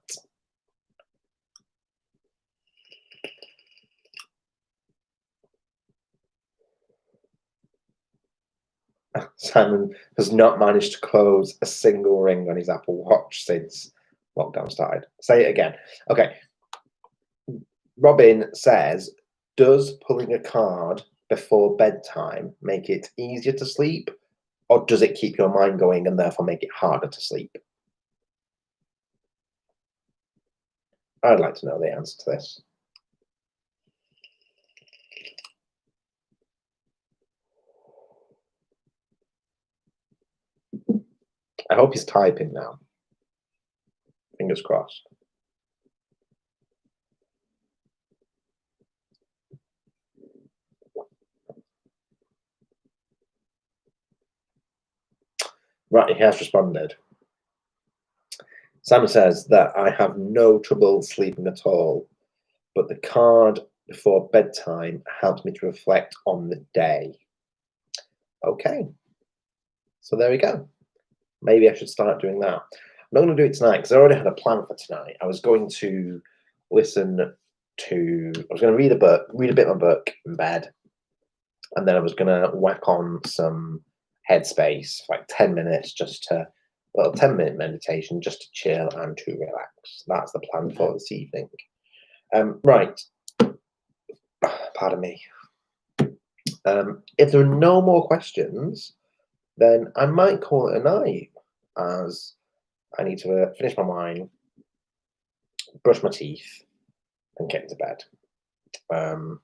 Simon has not managed to close a single ring on his Apple Watch since lockdown started. Say it again. Okay. Robin says, does pulling a card before bedtime make it easier to sleep, or does it keep your mind going and therefore make it harder to sleep? I'd like to know the answer to this. I hope he's typing now. Fingers crossed. Right, he has responded. Simon says that I have no trouble sleeping at all, but the card before bedtime helps me to reflect on the day. Okay, so there we go. Maybe I should start doing that. I'm not going to do it tonight because I already had a plan for tonight. I was going to read a bit of my book in bed, and then I was going to whack on some Headspace for like 10 minutes, just to, well, 10-minute meditation, just to chill and to relax. That's the plan for this evening. Right. Pardon me. If there are no more questions, then I might call it a night, as I need to finish my wine, brush my teeth, and get into bed. I'll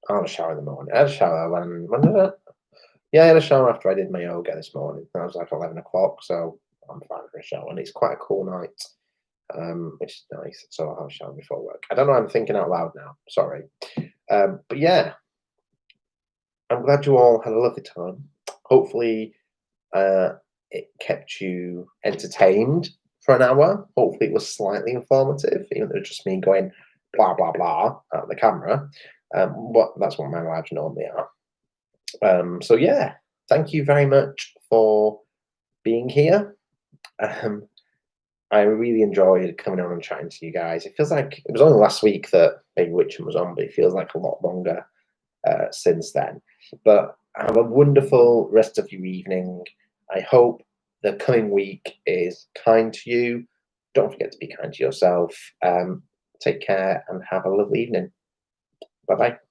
have a shower in the morning. I had a shower when did I? Yeah, I had a shower after I did my yoga this morning. That was like 11 o'clock, so I'm fine for a shower. And it's quite a cool night, which is nice. So I'll have a shower before work. I don't know, I'm thinking out loud now. Sorry. But yeah, I'm glad you all had a lovely time. Hopefully, it kept you entertained for an hour. Hopefully, it was slightly informative, even though it was just me going blah blah blah at the camera. But that's what my lives normally are. So yeah, thank you very much for being here. Um, I really enjoyed coming on and chatting to you guys. It feels like it was only last week that Baby Witchem was on, but it feels like a lot longer since then. But have a wonderful rest of your evening. I hope the coming week is kind to you. Don't forget to be kind to yourself. Take care and have a lovely evening. Bye bye.